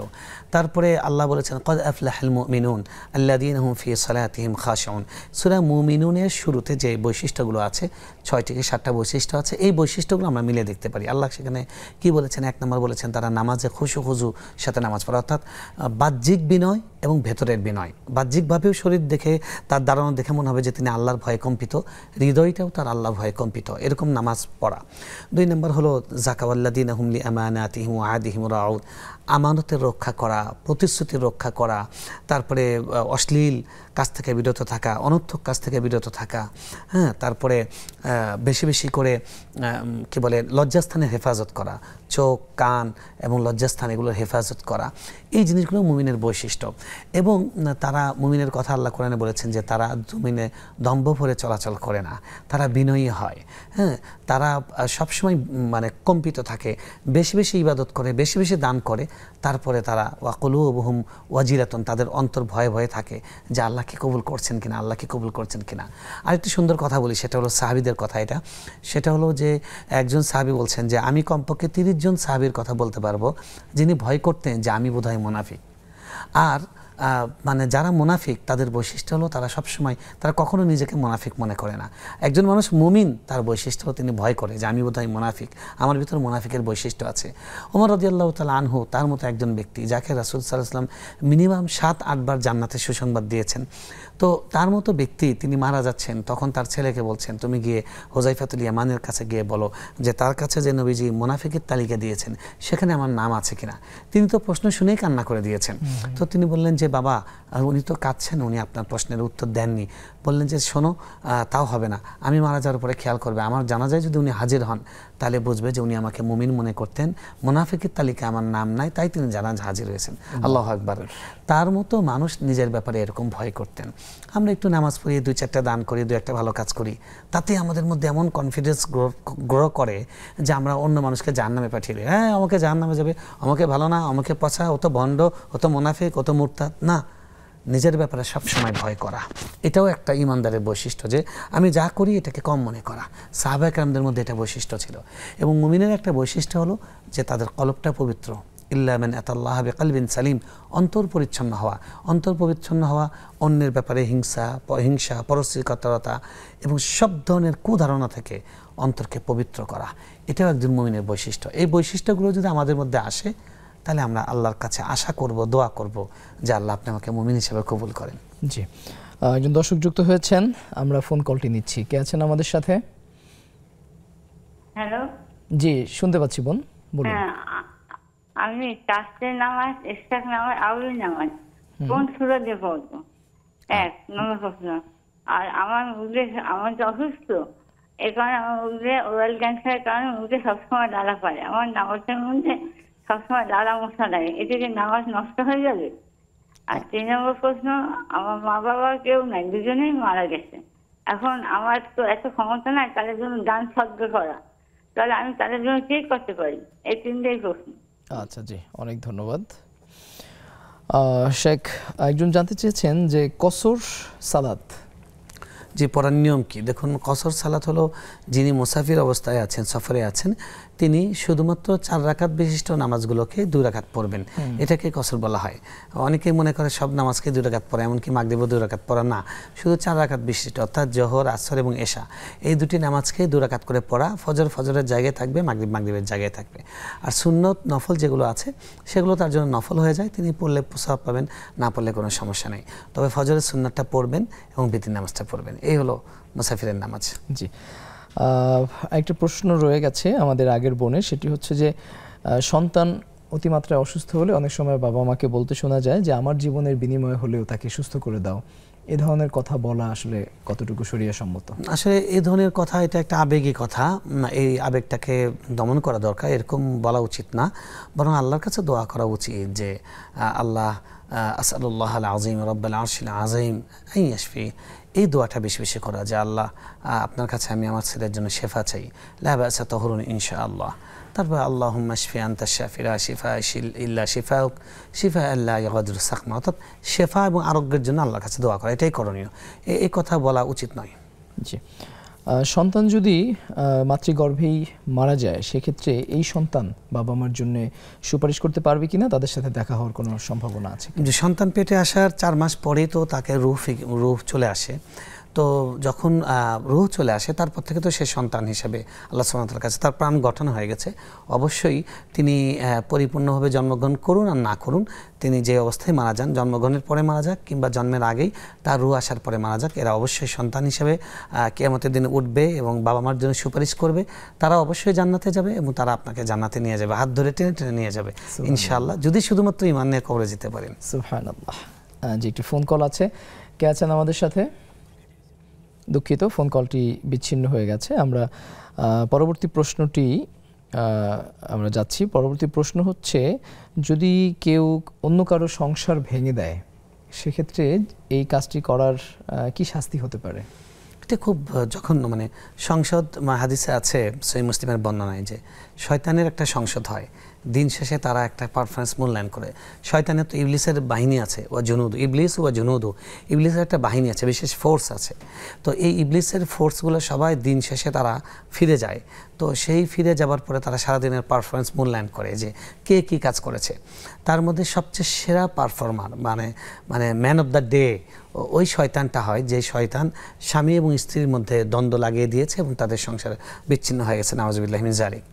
তারপরে আল্লাহ বলেছেন ক্বাদ আফলাহাল মুমিনুন আল্লাযীনা হুম ফি সালাতিহিম খাশিউন। সূরা মুমিনুনের শুরুতে যে বৈশিষ্ট্যগুলো আছে 6 থেকে 7টা বৈশিষ্ট্য আছে, এই বৈশিষ্ট্যগুলো আমরা মিলে দেখতে পারি। আল্লাহ সেখানে কি বলেছেন? 1 নম্বর বলেছেন তারা নামাজে খুশু সাথে নামাজ পড়ে, অর্থাৎ বাহ্যিক বিনয় এবং ভেতরের বিনয়। বাহ্যিকভাবেও শরীর দেখে তার দাঁড়ানো দেখে মনে হবে যে তিনি আল্লাহর ভয়ে কম্পিত, হৃদয়টাও তার আল্লাহর ভয়ে কম্পিত, এরকম নামাজ পড়া। 2 নম্বর হলো যাকাওয়াল্লাযীনা হুম লিআমানাতিহিম ওয়া আহদিহিম রাউন, আমানতের রক্ষা করা, প্রতিশ্রুতির রক্ষা করা, তারপরে অশ্লীল কাজ থেকে বিরত থাকা, অনর্থক কাজ থেকে বিরত থাকা, হ্যাঁ, তারপরে বেশি বেশি করে কি বলে লজ্জাস্থানের হেফাজত করা, চোখ কান এবং লজ্জাস্থান এগুলোর হেফাজত করা, এই জিনিসগুলো মুমিনের বৈশিষ্ট্য। এবং তারা মুমিনের কথা আল্লাহ কোরআনে বলেছেন যে তারা জমিনে দম্ভ ভরে চলাচল করে না, তারা বিনয়ী হয়, হ্যাঁ, তারা সবসময় মানে কম্পিত থাকে, বেশি বেশি ইবাদত করে, বেশি বেশি দান করে, তারপরে তারা ওয়াকুলুবুহুম ওয়াজিলাতুন, তাদের অন্তর ভয়ে ভয়ে থাকে যে আল্লাহকে কবুল করছেন কিনা, আল্লাহকে কবুল করছেন কিনা। আরেকটি সুন্দর কথা বলি, সেটা হলো সাহাবীদের কথা। সেটা হলো যে একজন সাহাবী বলছেন যে আমি কমপক্ষে 30 জন সাহাবীর কথা বলতে পারবো যিনি ভয় করতেন যে আমি বোধহয় মুনাফিক। আর মানে যারা মুনাফিক তাদের বৈশিষ্ট্য হলো তারা সবসময়, তারা কখনো নিজেকে মুনাফিক মনে করে না। একজন মানুষ মুমিন, তার বৈশিষ্ট্য হলো তিনি ভয় করে যে আমি বোধহয় মুনাফিক, আমার ভিতর মুনাফিকের বৈশিষ্ট্য আছে। ওমর রাদিয়াল্লাহু তাআলা আনহু তার মতো একজন ব্যক্তি যাকে রাসূল সাল্লাল্লাহু আলাইহি ওয়াসাল্লাম মিনিমাম 7-8 বার জান্নাতের সুসংবাদ দিয়েছেন। তো তার মতো ব্যক্তি তিনি মারা যাচ্ছেন, তখন তার ছেলেকে বলছেন তুমি গিয়ে হুযায়ফাতুল ইয়ামানের কাছে গিয়ে বলো যে তার কাছে যে নবীজি মুনাফিকের তালিকা দিয়েছেন সেখানে আমার নাম আছে কিনা। তিনি তো প্রশ্ন শুনেই কান্না করে দিয়েছেন। তো তিনি বললেন যে বাবা, উনি তো কাঁদছেন, উনি আপনার প্রশ্নের উত্তর দেননি। বললেন যে শোনো, তাও হবে না, আমি মারা যাওয়ার পরে খেয়াল করবে, আমার জানাজায় যদি উনি হাজির হন তাহলে বুঝবে যে উনি আমাকে মুমিন মনে করতেন, মুনাফিকের তালিকায় আমার নাম নাই, তাই তিনি জানাজা হাজির হয়েছেন। আল্লাহু আকবার। তার মতো মানুষ নিজের ব্যাপারে এরকম ভয় করতেন। আমরা একটু নামাজ পড়ি, 2-4টা দান করি, 2-1টা ভালো কাজ করি, তাতে আমাদের মধ্যে এমন কনফিডেন্স গ্রো করে যে আমরা অন্য মানুষকে জাহান্নামে পাঠিয়ে দিই। হ্যাঁ, আমাকে জাহান্নামে যাবে, আমাকে ভালো না, আমাকে পচা, ও তো ভণ্ড, ও তো মুনাফিক, ও তো মুরতাদ। না, নিজের ব্যাপারে সবসময় ভয় করা, এটাও একটা ইমানদারের বৈশিষ্ট্য, যে আমি যা করি এটাকে কম মনে করা। সাহাবায়ে কেরামদের মধ্যে এটা বৈশিষ্ট্য ছিল। এবং মুমিনের একটা বৈশিষ্ট্য হলো যে তাদের কলবটা পবিত্র। ইল্লা মান আতাল্লাহ বিকলবিন সালিম, অন্তর পরিচ্ছন্ন হওয়া। অন্তর পরিচ্ছন্ন হওয়া, অন্যের ব্যাপারে হিংসা, পরশ্রীকাতরতা এবং সব ধরনের কুধারণা থেকে অন্তরকে পবিত্র করা, এটাও একজন মুমিনের বৈশিষ্ট্য। এই বৈশিষ্ট্যগুলো যদি আমাদের মধ্যে আসে তাহলে আমরা আল্লাহর কাছে আশা করব, দোয়া করব যে আল্লাহ আপনি আমাকে মুমিন হিসেবে কবুল করেন। জি, একজন দর্শক যুক্ত হয়েছেন, আমরা ফোন কলটি নিচ্ছি। কে আছেন আমাদের সাথে? হ্যালো, জি শুনতে পাচ্ছি বোন, বলুন। আমি তাসবিহ নামাজ, ইশরাক নামাজ, আউলি নামাজ কোন সূরা দিয়ে পড়বো? 1 নম্বর প্রশ্ন। আর আমার মুখে, আমার যে অসুস্থ, এই কারণে আমার মুখে ওরাল ক্যান্সারের কারণে মুখে সবসময় লালা পায়, আমার নামাজের মধ্যে সবসময় লালা মশা লাগে, এতে কি নামাজ নষ্ট হয়ে যাবে? আর 3 নম্বর প্রশ্ন, আমার মা বাবা কেউ নাই, দুজনেই মারা গেছে। এখন আমার তো এত ক্ষমতা নাই তাদের জন্য দান সদকা করা, তাহলে আমি তাদের জন্য কি করতে পারি? এই 3টাই প্রশ্ন। আচ্ছা, জি অনেক ধন্যবাদ। শেখ, একজন জানতে চেয়েছেন যে কসর সালাত যে পড়ার নিয়ম কি? দেখুন, কসর সালাত হলো যিনি মুসাফির অবস্থায় আছেন, সফরে আছেন, তিনি শুধুমাত্র 4 রাকাত বিশিষ্ট নামাজগুলোকে 2 রাকাত পড়বেন, এটাকে কসর বলা হয়। অনেকেই মনে করে সব নামাজকে 2 রাকাত পড়া, এমনকি মাগরিবও 2 রাকাত পড়া, না, শুধু 4 রাকাত বিশিষ্ট, অর্থাৎ জোহর, আসর এবং এশা, এই 2টি নামাজকে 2 রাকাত করে পড়া। ফজর ফজরের জায়গায় থাকবে, মাগরিব মাগরিবের জায়গায় থাকবে। আর সুন্নত নফল যেগুলো আছে সেগুলো তার জন্য নফল হয়ে যায়, তিনি পড়লে সওয়াব পাবেন, না পড়লে কোনো সমস্যা নেই। তবে ফজরের সুন্নাতটা পড়বেন এবং বিতির নামাজটা পড়বেন, এই হলো মুসাফিরের নামাজ। জি, একটা প্রশ্ন রয়ে গেছে আমাদের আগের বোনের, সেটি হচ্ছে যে সন্তান অতিমাত্রায় অসুস্থ হলে অনেক সময় বাবা মাকে বলতে শোনা যায় যে আমার জীবনের বিনিময়ে হলেও তাকে সুস্থ করে দাও। এ ধরনের কথা বলা আসলে কতটুকু শরীয়ত সম্মত? আসলে এই ধরনের কথা, এটা একটা আবেগী কথা, এই আবেগটাকে দমন করা দরকার, এরকম বলা উচিত না, বরং আল্লাহর কাছে দোয়া করা উচিত যে আল্লাহ আসআলুল্লাহ আল আযীম রাব্বাল আরশিল আযীম আন ইয়াশফি, এই দোয়াটা বেশি বেশি করা, যে আল্লাহ আপনার কাছে আমি আমার ছেলের জন্য শেফা চাই, লা বা'সা তাহুরুন ইনশাআল্লাহ। তারপর আল্লাহুম্মা শফি আনতা শাফিরা শিফা ইল্লা শিফাউক শিফা আল্লা ইয়াগাদিরু সাকমা, অর্থাৎ শেফা এবং আরোগ্যের জন্য আল্লাহর কাছে দোয়া করা, এটাই করণীয়। এই কথা বলা উচিত নয়। জি, সন্তান যদি মাতৃগর্ভেই মারা যায় সেক্ষেত্রে এই সন্তান বাবা মার জন্য সুপারিশ করতে পারবে কিনা, তাদের সাথে দেখা হওয়ার কোনো সম্ভাবনা আছে? যে সন্তান পেটে আসার 4 মাস পরেই তো তাকে রূহ চলে আসে। তো যখন রূহ চলে আসে তারপর থেকে তো সে সন্তান হিসেবে আল্লাহ সুবহানাহু ওয়া তাআলার কাছে তার প্রাণ গঠন হয়ে গেছে। অবশ্যই তিনি পরিপূর্ণভাবে জন্মগ্রহণ করুন আর না করুন, তিনি যে অবস্থায় মারা যান, জন্মগ্রহণের পরে মারা যাক কিংবা জন্মের আগেই তার রূহ আসার পরে মারা যাক, এরা অবশ্যই সন্তান হিসেবে কিয়ামতের দিনে উঠবে এবং বাবা মার জন্য সুপারিশ করবে। তারা অবশ্যই জান্নাতে যাবে এবং তারা আপনাকে জান্নাতে নিয়ে যাবে, হাত ধরে টেনে টেনে নিয়ে যাবে ইনশাআল্লাহ, যদি শুধুমাত্র ঈমান নিয়ে কবরে যেতে পারেন। সুবহানাল্লাহ। যে একটি ফোন কল আছে, কে আছেন আমাদের সাথে? দুঃখিত, ফোন কলটি বিচ্ছিন্ন হয়ে গেছে। আমরা পরবর্তী প্রশ্নটি আমরা যাচ্ছি। পরবর্তী প্রশ্ন হচ্ছে, যদি কেউ অন্য কারো সংসার ভেঙে দেয় সেক্ষেত্রে এই কাজটি করার কি শাস্তি হতে পারে? এটা খুব জঘন্য, মানে সংসদ হাদিসে আছে সহিহ মুসলিমের বর্ণনায় যে শয়তানের একটা সংসদ হয়, দিন শেষে তারা একটা পারফরমেন্স মূল্যায়ন করে। শয়তানের তো ইবলিসের বাহিনী আছে, ও জুনুদু, ইবলিস ও জুনুদু, ইবলিসের একটা বাহিনী আছে, বিশেষ ফোর্স আছে। তো এই ইবলিসের ফোর্সগুলো সবাই দিন শেষে তারা ফিরে যায়। তো সেই ফিরে যাবার পরে তারা সারাদিনের পারফরমেন্স মূল্যায়ন করে যে কে কী কাজ করেছে। তার মধ্যে সবচেয়ে সেরা পারফর্মার মানে ম্যান অফ দ্য ডে ওই শয়তানটা হয় যে শয়তান স্বামী এবং স্ত্রীর মধ্যে দ্বন্দ্ব লাগিয়ে দিয়েছে এবং তাদের সংসার বিচ্ছিন্ন হয়ে গেছে, নাউজুবিল্লাহি মিন যালিক।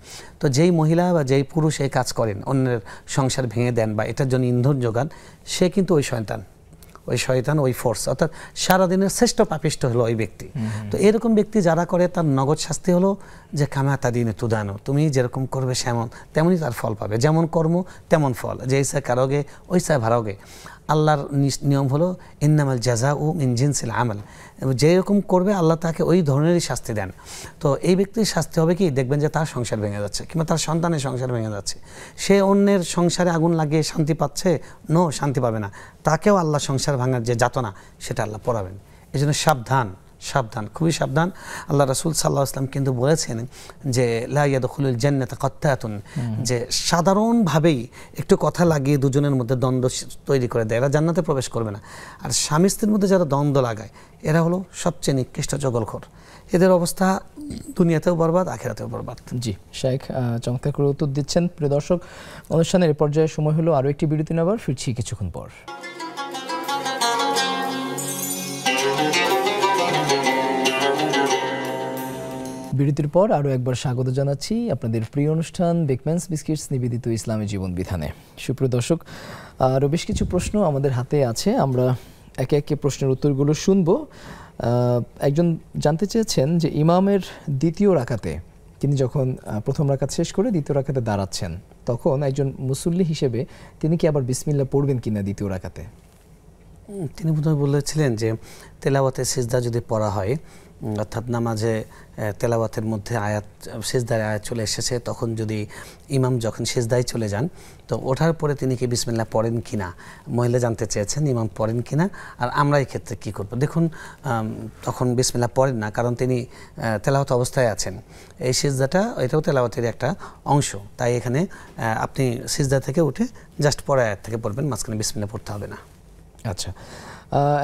তো যেই মহিলা বা যেই পুরুষ এই কাজ করেন, অন্যের সংসার ভেঙে দেন বা এটার জন্য ইন্ধন যোগান, সে কিন্তু ওই শয়তান, ওই ফোর্স, অর্থাৎ সারাদিনের শ্রেষ্ঠ পাপিষ্ট হলো ওই ব্যক্তি। তো এরকম ব্যক্তি যারা করে তার নগদ শাস্তি হলো যে কামা তাদিনে তুদানো, তুমি যেরকম করবে তেমনই তার ফল পাবে, যেমন কর্ম তেমন ফল, যেইসা কারোগে ওইসা ভারোগে। আল্লাহর নিয়ম হলো ইন্নামাল জাযাউ মিন জিনসিল আমাল, যেরকম করবে আল্লাহ তাকে ওই ধরনেরই শাস্তি দেন। তো এই ব্যক্তির শাস্তি হবে কি, দেখবেন যে তার সংসার ভেঙে যাচ্ছে কিংবা তার সন্তানের সংসার ভেঙে যাচ্ছে, সে অন্যের সংসারে আগুন লাগিয়ে শান্তি পাচ্ছে, শান্তি পাবে না, তাকেও আল্লাহ সংসার ভাঙার যে যাতনা সেটা আল্লাহ পড়াবেন। এই জন্য সাবধান, খুবই সাবধান। আল্লাহ রাসূল সাল্লাল্লাহু আলাইহি ওয়াসাল্লাম কিন্তু বলেছেন যে লা ইয়াদখুলুল জান্নাতা কাত্তাতুন, যে সাধারণভাবেই একটু কথা লাগিয়ে দুজনের মধ্যে দ্বন্দ্ব তৈরি করে দেয়, এরা জান্নাতে প্রবেশ করবে না। আর স্বামী স্ত্রীর মধ্যে যারা দ্বন্দ্ব লাগায় এরা হলো সবচেয়ে নিকৃষ্ট জগলখোর, এদের অবস্থা দুনিয়াতেও বরবাদ, আখিরাতেও বরবাদ। জি, শাইখ চমৎকার করে উত্তর দিচ্ছেন। প্রিয় দর্শক, অনুষ্ঠানের পর্যায়ে সময় হলো আরও একটি বিরতি নেবার, ফিরছি কিছুক্ষণ পর। বিরতির পর আরও একবার স্বাগত জানাচ্ছি আপনাদের প্রিয় অনুষ্ঠান বেকম্যানস বিস্কিটস নিবেদিত ইসলামী জীবন বিধানে। সুপ্রিয় দর্শক, আরও বেশ কিছু প্রশ্ন আমাদের হাতে আছে, আমরা একে একে প্রশ্নের উত্তরগুলো শুনব। একজন জানতে চেয়েছেন যে ইমামের দ্বিতীয় রাকাতে তিনি যখন প্রথম রাকাত শেষ করে দ্বিতীয় রাকাতে দাঁড়াচ্ছেন, তখন একজন মুসল্লি হিসেবে তিনি কি আবার বিসমিল্লাহ পড়বেন কিনা দ্বিতীয় রাকাতে? তিনি প্রথমে বলেছিলেন যে তেলাওয়াতে সিজদা যদি পড়া হয়, অর্থাৎ নামাজে তেলাওয়াতের মধ্যে সিজদায় আয়াত চলে এসেছে, তখন যদি ইমাম যখন সিজদায় চলে যান তো ওঠার পরে তিনি কি বিসমিল্লাহ পড়েন কিনা, মহিলা জানতে চেয়েছেন ইমাম পড়েন কিনা, আর আমরা এই ক্ষেত্রে কী করব। দেখুন, তখন বিসমিল্লাহ পড়েন না, কারণ তিনি তেলাওয়াত অবস্থায় আছেন। এই সিজদাটা এটাও তেলাওয়াতের একটা অংশ, তাই এখানে আপনি সিজদা থেকে উঠে জাস্ট পরের আয়াত থেকে পড়বেন, মাঝখানে বিসমিল্লাহ পড়তে হবে না। আচ্ছা,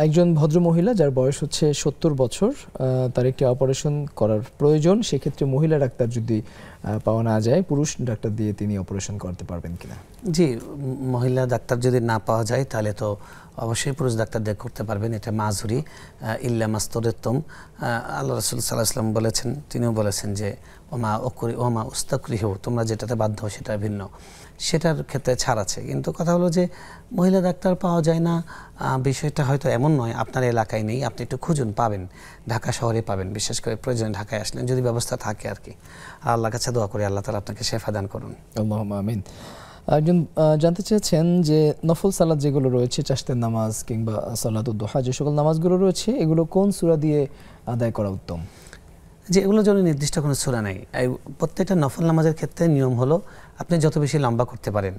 একজন ভদ্র মহিলা যার বয়স হচ্ছে 70 বছর, তার একটি অপারেশন করার প্রয়োজন, সেক্ষেত্রে মহিলা ডাক্তার যদি পাওয়া না যায়, পুরুষ ডাক্তার দিয়ে তিনি অপারেশন করতে পারবেন কিনা? জি, মহিলা ডাক্তার যদি না পাওয়া যায় তাহলে তো অবশ্যই পুরুষ ডাক্তার দিয়ে করতে পারবেন, এটা মাজুরি ইল্লা মাস্তরেত্তম। আল্লাহ রাসূল সাল্লাল্লাহু আলাইহি ওয়াসাল্লাম বলেছেন, তিনিও বলেছেন যে ওমা উস্তাকরিহু, তোমরা যেটাতে বাধ্য সেটা ভিন্ন, সেটার ক্ষেত্রে ছাড় আছে। কিন্তু কথা হলো যে মহিলা ডাক্তার পাওয়া যায় না, বিষয়টা হয়তো এমন নয় আপনার এলাকায় নেই, আপনি একটু খুঁজুন, পাবেন, ঢাকা শহরে পাবেন, বিশেষ করে প্রয়োজনে ঢাকায় আসলেন যদি ব্যবস্থা থাকে আর কি। আল্লাহর কাছে দোয়া করি আল্লাহ তাআলা আপনাকে শেফা দান করুন। আল্লাহুম্মা আমিন। একজন জানতে চেয়েছেন যে নফল সালাত যেগুলো রয়েছে, চাশতের নামাজ কিংবা সালাতুদ দুহা, যে সকল নামাজগুলো রয়েছে এগুলো কোন সূরা দিয়ে আদায় করা উত্তম? যে এগুলোর জন্য নির্দিষ্ট কোনো সূরা নেই। প্রত্যেকটা নফল নামাজের ক্ষেত্রে নিয়ম হলো আপনি যত বেশি লম্বা করতে পারেন,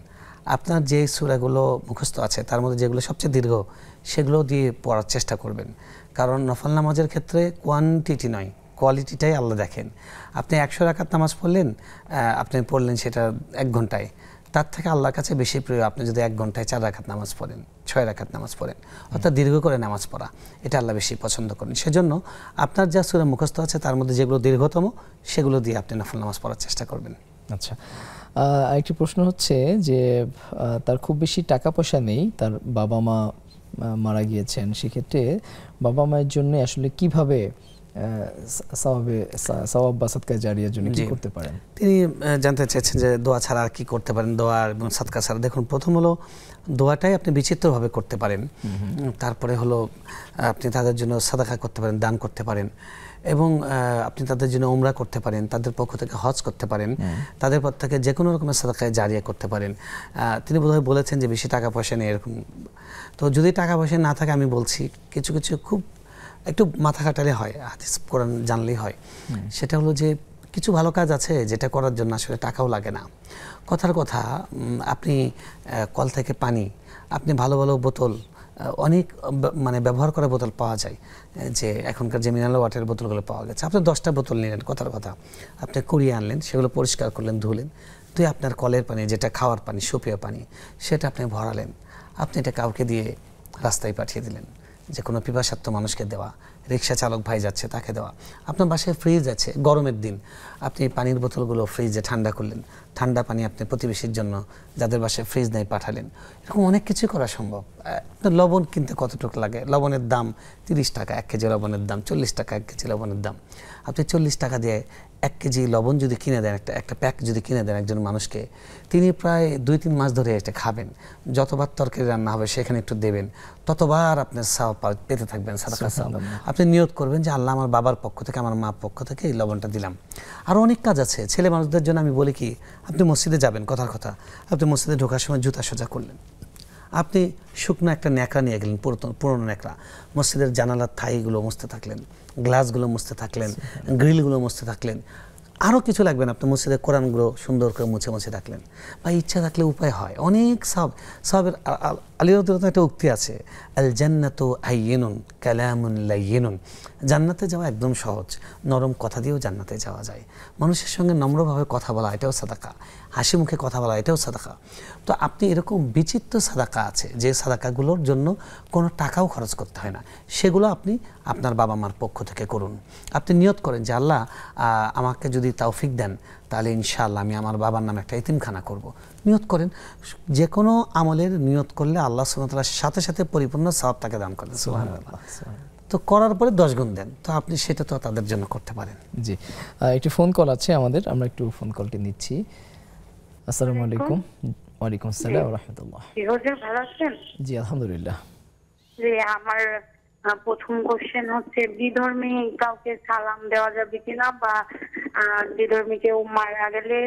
আপনার যে সূরাগুলো মুখস্থ আছে তার মধ্যে যেগুলো সবচেয়ে দীর্ঘ সেগুলো দিয়ে পড়ার চেষ্টা করবেন, কারণ নফল নামাজের ক্ষেত্রে কোয়ান্টিটি নয়, কোয়ালিটিটাই আল্লাহ দেখেন। আপনি 100 রাকাত নামাজ পড়লেন, আপনি পড়লেন সেটা 1 ঘন্টায়, তার থেকে আল্লাহর কাছে বেশি প্রিয় আপনি যদি 1 ঘন্টায় 4 রাকাত নামাজ পড়েন, 6 রাকাত নামাজ পড়েন, অর্থাৎ দীর্ঘ করে নামাজ পড়া, এটা আল্লাহ বেশি পছন্দ করেন। সেজন্য আপনার যা সূরা মুখস্থ আছে তার মধ্যে যেগুলো দীর্ঘতম সেগুলো দিয়ে আপনি নফল নামাজ পড়ার চেষ্টা করবেন। আচ্ছা, আরেকটি প্রশ্ন হচ্ছে যে তার খুব বেশি টাকা পয়সা নেই, তার বাবা মা মারা গিয়েছেন, সেক্ষেত্রে বাবা মায়ের জন্য আসলে কিভাবে সওয়াব বা সাদকা জারিয়ার জন্য কি করতে পারেন? তিনি জানতে চাইছেন যে দোয়া ছাড়া আর কি করতে পারেন, দোয়া এবং সাদকা ছাড়া। দেখুন, প্রথম হলো দোয়াটাই আপনি বিচিত্রভাবে করতে পারেন, তারপরে হলো আপনি তাদের জন্য সাদাকা করতে পারেন, দান করতে পারেন, এবং আপনি তাদের জন্য উমরা করতে পারেন, তাদের পক্ষ থেকে হজ করতে পারেন, তাদের পক্ষ থেকে যে কোনো রকমের সাদাকায় জারিয়া করতে পারেন। তিনি বোধহয় বলেছেন যে বেশি টাকা পয়সা নেই এরকম। তো যদি টাকা পয়সা না থাকে, আমি বলছি কিছু কিছু খুব একটু মাথা খাটালে হয়, হাদিস কোরআন জানলেই হয়। সেটা হলো যে কিছু ভালো কাজ আছে যেটা করার জন্য আসলে টাকাও লাগে না। কথার কথা, আপনি কল থেকে পানি, আপনি ভালো ভালো বোতল, অনেক মানে ব্যবহার করা বোতল পাওয়া যায়, যে এখনকার যে মিনারেল ওয়াটারের বোতলগুলো পাওয়া গেছে, আপনি 10টা বোতল নিলেন, কথার কথা আপনি কুড়িয়ে আনলেন, সেগুলো পরিষ্কার করলেন, ধুলেন, তুই আপনার কলের পানি যেটা খাওয়ার পানি, সুপেয় পানি, সেটা আপনি ভরালেন, আপনি এটা কাউকে দিয়ে রাস্তায় পাঠিয়ে দিলেন, যে কোনো পিপাসার্থ মানুষকে দেওয়া, রিক্সা চালক ভাই যাচ্ছে তাকে দেওয়া। আপনার বাসায় ফ্রিজ আছে, গরমের দিন আপনি পানির বোতলগুলো ফ্রিজে ঠান্ডা করলেন, ঠান্ডা পানি আপনি প্রতিবেশীর জন্য যাদের বাসায় ফ্রিজ নেই পাঠালেন। এরকম অনেক কিছু করা সম্ভব। আপনার লবণ কিনতে কতটুকু লাগে? লবণের দাম 30 টাকা 1 কেজি লবণের দাম, 40 টাকা 1 কেজি লবণের দাম। আপনি 40 টাকা দিয়ে 1 কেজি লবণ যদি কিনে দেন, একটা প্যাক যদি কিনে দেন একজন মানুষকে, তিনি প্রায় 2-3 মাস ধরে এটা খাবেন। যতবার তরকারি রান্না হবে সেখানে একটু দেবেন, ততবার আপনার সওয়াব পেতে থাকবেন, সাদাকা সওয়াব। আপনি নিয়ত করবেন যে আল্লাহ আমার বাবার পক্ষ থেকে, আমার মার পক্ষ থেকে এই লবণটা দিলাম। আরও অনেক কাজ আছে। ছেলে মানুষদের জন্য আমি বলি কি, আপনি মসজিদে যাবেন, কথার কথা আপনি মসজিদে ঢোকার সময় জুতা সোজা করলেন, আপনি শুকনো একটা ন্যাকড়া নিয়ে গেলেন, পুরনো ন্যাকড়া, মসজিদের জানালার থাইগুলো মুছতে থাকলেন, গ্লাসগুলো মুছতে থাকলেন, গ্রিলগুলো মুছতে থাকলেন। আরও কিছু লাগবে না, আপনি মসজিদের কোরআনগুলো সুন্দর করে মুছে মুছে রাখলেন। বা ইচ্ছা থাকলে উপায় হয় অনেক সবের। আলী রাদিয়াল্লাহু একটা উক্তি আছে, আল জান্নাতু হাইয়িনুন কালামুন লাইয়িনুন। জান্নাতে যাওয়া একদম সহজ, নরম কথা দিয়েও জান্নাতে যাওয়া যায়। মানুষের সঙ্গে নম্রভাবে কথা বলা, এটাও সাদাকা। হাসি মুখে কথা বলা, এটাও সাদাকা। তো আপনি এরকম বিচিত্র সাদাকা আছে, যে সাদাকাগুলোর জন্য কোনো টাকাও খরচ করতে হয় না, সেগুলো আপনি আপনার বাবা মার পক্ষ থেকে করুন। আপনি নিয়ত করেন যে আল্লাহ আমাকে যদি তৌফিক দেন, তাহলে ইনশাআল্লাহ আমি আমার বাবার নামে একটা এতিমখানা করব। নিয়ত করেন। যে কোনো আমলের নিয়ত করলে আল্লাহ সুবহানাহু ওয়া তাআলার সাথে সাথে পরিপূর্ণ সওয়াব তাকে দান করেন। সুবহানাল্লাহ। তো করার পরে 10 গুণ দেন, তো আপনি সেটা তো তাদের জন্য করতে পারেন। জি, একটি ফোন কল আছে আমাদের, আমরা একটু ফোন কলটি নিচ্ছি। আসসালামু আলাইকুম। ওয়ালাইকুম আসসালাম ওয়া রাহমাতুল্লাহ। হুজুর ভালো আছেন? জি আলহামদুলিল্লাহ। যে আমার প্রথম কোশ্চেন হচ্ছে, বিধর্মী কাউকে সালাম দেওয়া যাবে কিনা, বা বিধর্মী কেউ মারা গেলে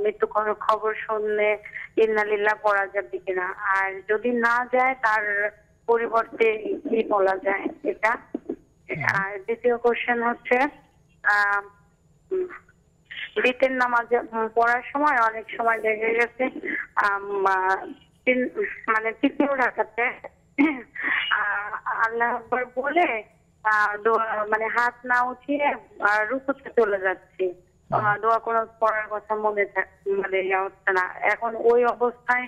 মৃত্যু খবর শুনলে ইন্না লিল্লাহ পড়া যাবে কিনা, আর যদি না যায় তার পরিবর্তে কি বলা যায় এটা। আর দ্বিতীয় কোশ্চেন হচ্ছে, বিতের নামাজ পড়ার সময় অনেক সময় দেখা গেছে মানে তৃতীয় রাকাতে আল্লাহু আকবার বলে মানে হাত না উঠিয়ে রুকুতে চলে যাচ্ছি, দোয়া কোনো পড়ার কথা মনে মানে হচ্ছে না। এখন ওই অবস্থায়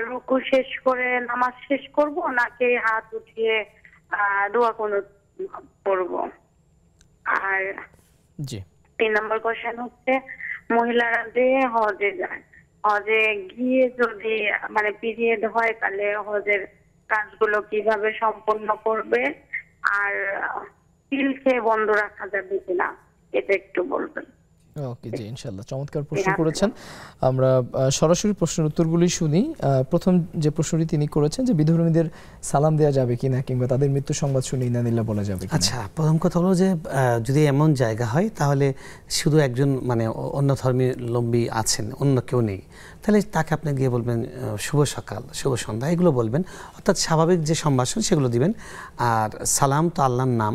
রুকু শেষ করে নামাজ শেষ করব, নাকি হাত উঠিয়ে দোয়া কোনো পড়বো? আর জি 3 নম্বর কোশ্চেন হচ্ছে, মহিলারা যে হজে যায়, হজে গিয়ে যদি মানে পিরিয়ড হয়, তাহলে হজের কাজগুলো কিভাবে সম্পন্ন করবে, আর পিল খেয়ে বন্ধ রাখা যাবে কিনা, এটা একটু বলবেন। ওকে, জি ইনশাআল্লাহ, চমৎকার প্রশ্ন করেছেন। আমরা সরাসরি প্রশ্নের উত্তরগুলি শুনি। প্রথম যে প্রশ্নটি তিনি করেছেন যে বিধর্মীদের সালাম দেওয়া যাবে কিনা, কিংবা তাদের মৃত্যু সংবাদ শুনে ইন্না লিল্লাহ বলা যাবে কিনা। আচ্ছা, প্রথম কথা হলো যে যদি এমন জায়গা হয় তাহলে শুধু একজন মানে অন্য ধর্মাবলম্বী আছেন, অন্য কেউ নেই, তাহলে তাকে আপনি গিয়ে বলবেন শুভ সকাল, শুভ সন্ধ্যা, এগুলো বলবেন, অর্থাৎ স্বাভাবিক যে সম্ভাষণ সেগুলো দিবেন। আর সালাম তো আল্লাহর নাম,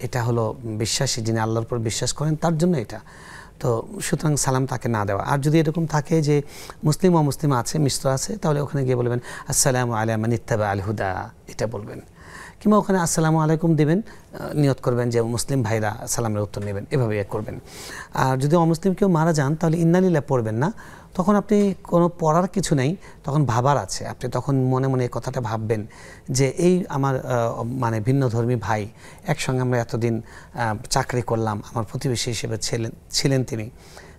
এটা হলো বিশ্বাসী, যিনি আল্লাহর উপর বিশ্বাস করেন তার জন্য এটা। তো সুতরাং সালাম তাকে না দেওয়া। আর যদি এরকম থাকে যে মুসলিম অমুসলিম আছে, মিশ্র আছে, তাহলে ওখানে গিয়ে বলবেন আসসালামু আলা মান ইত্তাবা আল হুদা, এটা বলবেন। কিংবা ওখানে আসসালামু আলাইকুম দেবেন, নিয়ত করবেন যে মুসলিম ভাইরা সালামের উত্তর নেবেন, এভাবে করবেন। আর যদি অমুসলিম কেউ মারা যান তাহলে ইন্নালিল্লাহ পড়বেন না, তখন আপনি কোনো পড়ার কিছু নেই, তখন ভাবার আছে। আপনি তখন মনে মনে এই কথাটা ভাববেন যে এই আমার মানে ভিন্ন ধর্মী ভাই, একসঙ্গে আমরা এতদিন চাকরি করলাম, আমার প্রতিবেশী হিসেবে ছিলেন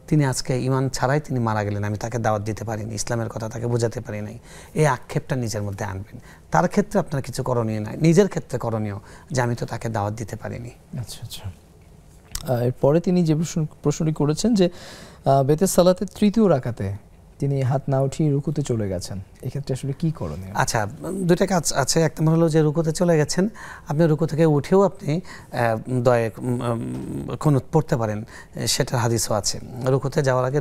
তিনি আজকে ঈমান ছাড়াই তিনি মারা গেলেন, আমি তাকে দাওয়াত দিতে পারিনি, ইসলামের কথা তাকে বোঝাতে পারি নাই। এই আক্ষেপটা নিজের মধ্যে আনবেন। তার ক্ষেত্রে আপনার কিছু করণীয় নাই, নিজের ক্ষেত্রে করণীয় যে আমি তো তাকে দাওয়াত দিতে পারিনি। আচ্ছা আচ্ছা। এরপরে তিনি যে প্রশ্নটি করেছেন যে বেতের সালাতের তৃতীয় রাকাতে তিনি হাত না উঠিয়ে রুকুতে চলে গেছেন, এক্ষেত্রে আসলে কি করণীয়? আচ্ছা, দুইটা কাজ আছে। এক নম্বর হলো যে রুকুতে চলে গেছেন, আপনি রুকু থেকে উঠেও আপনি দয়ে কুনুত পড়তে পারেন, সেটার হাদিসও আছে। রুকুতে যাওয়ার আগে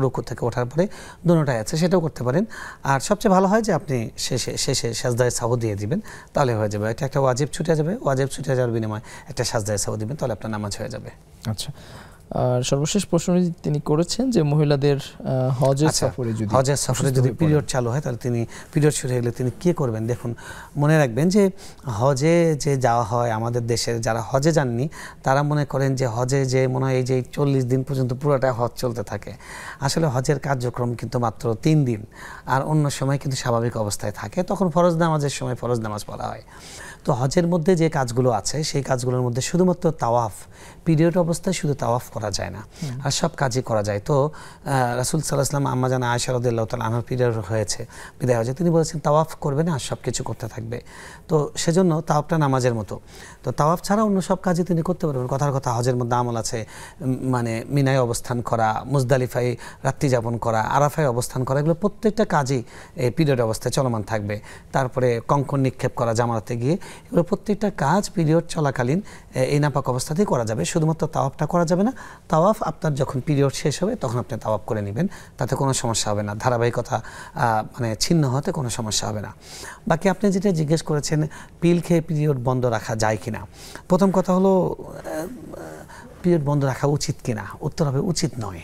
রুকু থেকে ওঠার পরে দুটোটাই আছে, সেটাও করতে পারেন। আর সবচেয়ে ভালো হয় যে আপনি শেষে সাজদায়ে সাহু দিয়ে দিবেন, তাহলে হয়ে যাবে। এটা একটা ওয়াজিব ছুটে যাবে, ওয়াজিব ছুটে যাওয়ার বিনিময়ে একটা সাজদায়ে সাহু দিবেন, তাহলে আপনার নামাজ হয়ে যাবে। আচ্ছা। আর সর্বশেষ প্রশ্নটি তিনি করেছেন যে মহিলাদের হজের সফরে যদি পিরিয়ড চালু হয় তাহলে তিনি পিরিয়ড শুরু হলে তিনি কি করবেন? দেখুন, মনে রাখবেন যে হজে যে যাওয়া হয়, আমাদের দেশের যারা হজে যাননি তারা মনে করেন যে হজে যে মনে হয় এই যে 40 দিন পর্যন্ত পুরোটা হজ চলতে থাকে। আসলে হজের কার্যক্রম কিন্তু মাত্র 3 দিন, আর অন্য সময় কিন্তু স্বাভাবিক অবস্থায় থাকে, তখন ফরজ নামাজের সময় ফরজ নামাজ পড়া হয়। তো হজের মধ্যে যে কাজগুলো আছে সেই কাজগুলোর মধ্যে শুধুমাত্র তাওয়াফ, পিরিয়ড অবস্থায় শুধু তাওয়াফ করা যায় না, আর সব কাজই করা যায়। তো রাসূল সাল্লাল্লাহু আলাইহি ওয়াসাল্লাম আম্মা জান আয়েশা রাদিয়াল্লাহু তাআলা আনহার পিরিয়ড বিদায় হয়েছে, তিনি বলেছেন তাওয়াফ করবে না, আর সব কিছু করতে থাকবে। তো সেজন্য তাওয়াফটা নামাজের মতো। তো তাওয়াফ ছাড়া অন্য সব কাজই তিনি করতে পারবেন। কথার কথা, হজের মধ্যে আমল আছে, মানে মিনায় অবস্থান করা, মুজদালিফায় রাত্রি যাপন করা, আরাফায় অবস্থান করা, এগুলো প্রত্যেকটা কাজই এই পিরিয়ড অবস্থায় চলমান থাকবে। তারপরে কঙ্কন নিক্ষেপ করা জামাতে গিয়ে, এগুলো প্রত্যেকটা কাজ পিরিয়ড চলাকালীন এই নাপাক অবস্থাতেই করা যাবে, শুধুমাত্র তাওয়াফটা করা যাবে না। তাওয়াফ আপনার যখন পিরিয়ড শেষ হবে তখন আপনি তাওয়াফ করে নেবেন, তাতে কোনো সমস্যা হবে না, ধারাবাহিকতা মানে ছিন্ন হতে কোনো সমস্যা হবে না। বাকি আপনি যেটা জিজ্ঞেস করেছেন পিল খেয়ে পিরিয়ড বন্ধ রাখা যায় কিনা, প্রথম কথা হলো পিরিয়ড বন্ধ রাখা উচিত কিনা, উত্তর হবে উচিত নয়,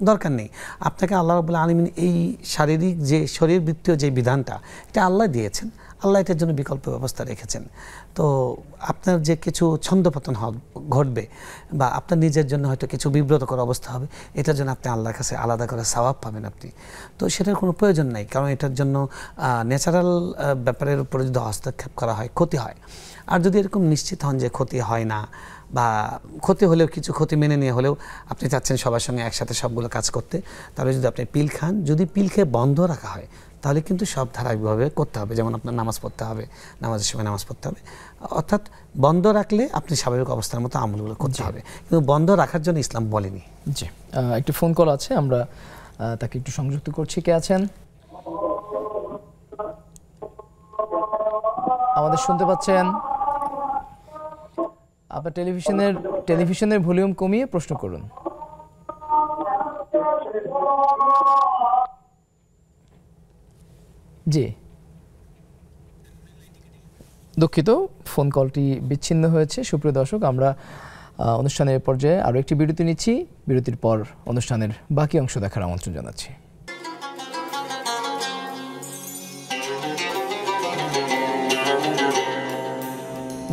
দরকার নেই। আপনাকে আল্লাহ রাব্বুল আলামিন এই শারীরিক যে শরীরবৃত্তীয় যে বিধানটা, এটা আল্লাহ দিয়েছেন, আল্লাহ এটার জন্য বিকল্প ব্যবস্থা রেখেছেন। তো আপনার যে কিছু ছন্দপতন ঘটবে বা আপনার নিজের জন্য হয়তো কিছু বিব্রতকর অবস্থা হবে, এটার জন্য আপনি আল্লাহর কাছে আলাদা করে সওয়াব পাবেন আপনি, তো সেটার কোনো প্রয়োজন নাই। কারণ এটার জন্য ন্যাচারাল ব্যাপারের উপরে যদি হস্তক্ষেপ করা হয় ক্ষতি হয়। আর যদি এরকম নিশ্চিত হন যে ক্ষতি হয় না, বা ক্ষতি হলেও কিছু ক্ষতি মেনে নিয়ে হলেও আপনি চাচ্ছেন সবার সঙ্গে একসাথে সবগুলো কাজ করতে, তাহলে যদি আপনি পিল খান, যদি পিল খেয়ে বন্ধ রাখা হয় তাহলে কিন্তু সব ধারাবাহিকভাবে করতে হবে। যেমন আপনার নামাজ পড়তে হবে, নামাজের সময় নামাজ পড়তে হবে, অর্থাৎ বন্ধ রাখলে আপনি স্বাভাবিক অবস্থার মতো আমলগুলো করতে হবে, কিন্তু বন্ধ রাখার জন্য ইসলাম বলেনি। জি, একটি ফোন কল আছে, আমরা তাকে একটু সংযুক্ত করছি। কে আছেন? আমাদের শুনতে পাচ্ছেন? আপনার টেলিভিশনের ভলিউম কমিয়ে প্রশ্ন করুন। জি, দুঃখিত, ফোন কলটি বিচ্ছিন্ন হয়েছে। সুপ্রিয় দর্শক, আমরা অনুষ্ঠানের পর্যায়ে আরও একটি বিরতি নিচ্ছি। বিরতির পর অনুষ্ঠানের বাকি অংশ দেখার আমন্ত্রণ জানাচ্ছি।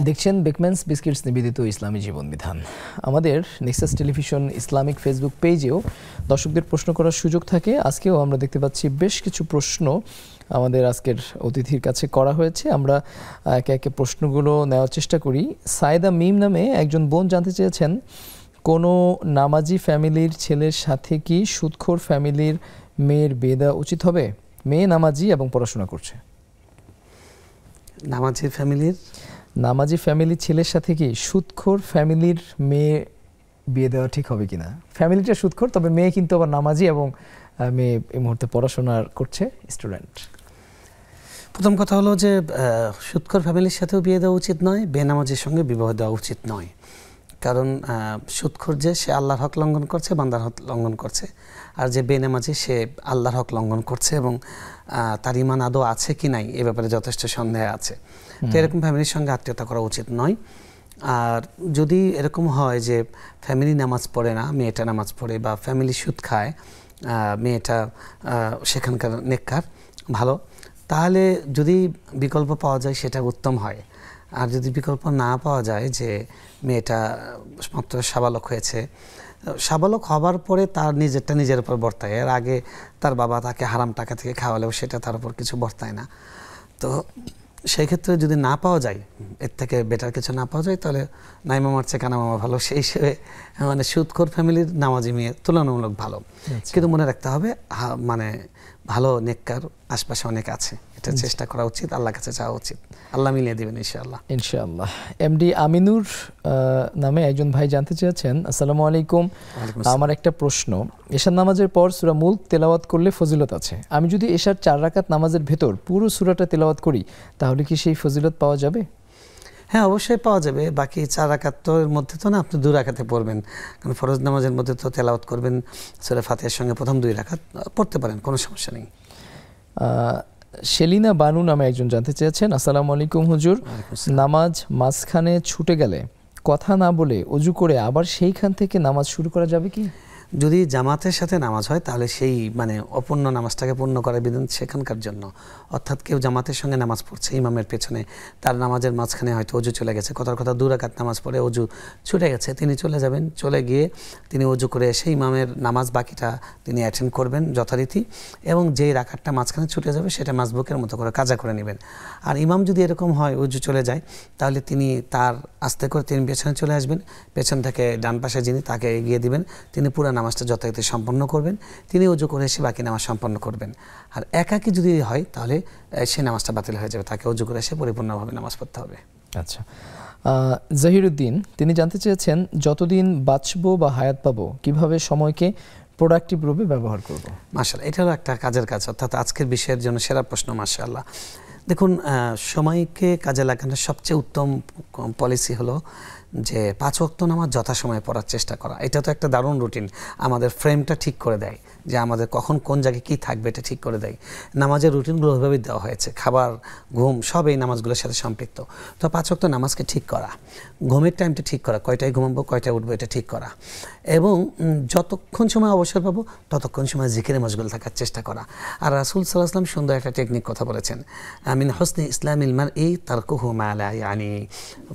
দেখছেন বেকম্যানস বিস্কিটস নিবেদিত ইসলামী জীবন বিধান। আমাদের নেক্সাস টেলিভিশন ইসলামিক ফেসবুক পেজেও দর্শকদের প্রশ্ন করার সুযোগ থাকে। আজকেও আমরা দেখতে পাচ্ছি বেশ কিছু প্রশ্ন আমাদের আজকের অতিথির কাছে করা হয়েছে। আমরা একে একে প্রশ্নগুলো নেওয়ার চেষ্টা করি। সাইদা মিম নামে একজন বোন জানতে চেয়েছেন, কোনো নামাজি ফ্যামিলির ছেলের সাথে কি সুদখোর ফ্যামিলির মেয়ের বিয়ে দেওয়া উচিত হবে? মেয়ে নামাজি এবং পড়াশোনা করছে। নামাজি ফ্যামিলির ছেলের সাথে কি সুদখোর ফ্যামিলির মেয়ে বিয়ে দেওয়া ঠিক হবে কিনা? ফ্যামিলিটা সুদখোর, তবে মেয়ে কিন্তু আবার নামাজি এবং মেয়ে এই মুহূর্তে পড়াশোনা করছে, স্টুডেন্ট। প্রথম কথা হলো যে সুদখোর ফ্যামিলির সাথেও বিয়ে দেওয়া উচিত নয়, বেনামাজির সঙ্গে বিবাহ দেওয়া উচিত নয়। কারণ সুদখোর যে সে আল্লাহর হক লঙ্ঘন করছে, বান্দার হক লঙ্ঘন করছে, আর যে বেনামাজি সে আল্লাহর হক লঙ্ঘন করছে এবং তার ঈমান আদৌ আছে কি নাই এ ব্যাপারে যথেষ্ট সন্দেহ আছে। তো এরকম ফ্যামিলির সঙ্গে আত্মীয়তা করা উচিত নয়। আর যদি এরকম হয় যে ফ্যামিলি নামাজ পড়ে না, মেয়েটা নামাজ পড়ে, বা ফ্যামিলি সুদ খায়, মেয়েটা সেখানকার নেককার ভালো, তাহলে যদি বিকল্প পাওয়া যায় সেটা উত্তম হয়। আর যদি বিকল্প না পাওয়া যায় যে মেয়েটা মাত্র সাবালক হয়েছে, সাবালক হবার পরে তার নিজেরটা নিজের উপর বর্তায়, এর আগে তার বাবা তাকে হারাম টাকা থেকে খাওয়ালেও সেটা তার উপর কিছু বর্তায় না। তো সেই ক্ষেত্রে যদি না পাওয়া যায়, এর থেকে বেটার কিছু না পাওয়া যায়, তাহলে নাই মামার চেয়ে কানা মামা ভালো, সেই হিসেবে মানে সুদখোর ফ্যামিলির নামাজি মেয়ে তুলনামূলক ভালো। কিন্তু মনে রাখতে হবে মানে ভালো নেককার আশপাশে অনেক আছে, এটা চেষ্টা করা উচিত, আল্লাহর কাছে চাওয়া উচিত, আল্লাহ মিলিয়ে দিবেন ইনশাআল্লাহ। ইনশাআল্লাহ। এমডি আমিনুর নামে একজন ভাই জানতে চেয়েছেন, আসসালামু আলাইকুম, আমার একটা প্রশ্ন, এশার নামাজের পর সূরা মুলক তেলাওয়াত করলে ফজিলত আছে, আমি যদি এশার 4 রাকাত নামাজের ভেতর পুরো সূরাটা তেলাওয়াত করি তাহলে কি সেই ফজিলত পাওয়া যাবে? হ্যাঁ, অবশ্যই পাওয়া যাবে। বাকি 4 রাকাতের মধ্যে তো না, আপনি 2 রাকাতে পড়বেন, কারণ ফরজ নামাজের মধ্যে তো তেলাওয়াত করবেন সূরা ফাতিহার সঙ্গে প্রথম 2 রাকাত পড়তে পারেন, কোনো সমস্যা নেই। সেলিনা বানু নামে একজন জানতে চেয়েছেন, আসসালামু আলাইকুম হুজুর, নামাজ মাঝখানে ছুটে গেলে কথা না বলে ওযু করে আবার সেইখান থেকে নামাজ শুরু করা যাবে কি? যদি জামাতের সাথে নামাজ হয় তাহলে সেই মানে অপূর্ণ নামাজটাকে পূর্ণ করার বিধান সেখানকার জন্য। অর্থাৎ কেউ জামাতের সঙ্গে নামাজ পড়ছে ইমামের পেছনে, তার নামাজের মাঝখানে হয়তো অজু চলে গেছে, কথার কথা 2 রাকাত নামাজ পড়ে অজু ছুটে গেছে, তিনি চলে যাবেন, চলে গিয়ে তিনি অজু করে এসে ইমামের নামাজ বাকিটা তিনি অ্যাটেন্ড করবেন যথারীতি, এবং যেই রাকাতটা মাঝখানে ছুটে যাবে সেটা মাসবুকের মতো করে কাজা করে নেবেন। আর ইমাম যদি এরকম হয় অজু চলে যায়, তাহলে তিনি তার আস্তে করে তিনি পেছনে চলে আসবেন, পেছন থেকে ডান পাশে যিনি তাকে এগিয়ে দিবেন, তিনি পুরো নামাজটা যথারীতি সম্পন্ন করবেন, তিনি অজু করে এসে বাকি নামাজ সম্পন্ন করবেন। আর একাকি যদি হয় তাহলে সেই নামাজটা বাতিল হয়ে যাবে, তাকে অজু করে এসে পরিপূর্ণভাবে নামাজ পড়তে হবে। আচ্ছা, জাহিরুদ্দিন তিনি জানতে চেয়েছেন, যতদিন বাঁচবো বা হায়াত পাবো কিভাবে সময়কে প্রোডাক্টিভ রূপে ব্যবহার করব? মাশাআল্লাহ, এটা হলো একটা কাজের কাজ, অর্থাৎ আজকের বিষয়ের জন্য সেরা প্রশ্ন। মাশাআল্লাহ, দেখুন সময়কে কাজে লাগানোর সবচেয়ে উত্তম পলিসি হলো যে 5 ওয়াক্ত নামাজ যথাসময়ে পড়ার চেষ্টা করা। এটা তো একটা দারুণ রুটিন, আমাদের ফ্রেমটা ঠিক করে দেয় যে আমাদের কখন কোন জায়গায় কী থাকবে এটা ঠিক করে দেয়। নামাজের রুটিনগুলো ওইভাবেই দেওয়া হয়েছে, খাবার ঘুম সব এই নামাজগুলোর সাথে সম্পৃক্ত। তো 5 ওয়াক্ত নামাজকে ঠিক করা, ঘুমের টাইমটা ঠিক করা, কয়টায় ঘুমাবো কয়টায় উঠবো এটা ঠিক করা, এবং যতক্ষণ সময় অবসর পাবো ততক্ষণ সময় জিকিরে মশগুল থাকার চেষ্টা করা। আর রাসূল সাল্লাল্লাহু আলাইহি ওয়াসাল্লাম সুন্দর একটা টেকনিক কথা বলেছেন, মিন হুসনি ইসলামিল মারই তারকুহু মা লা ইয়ানি।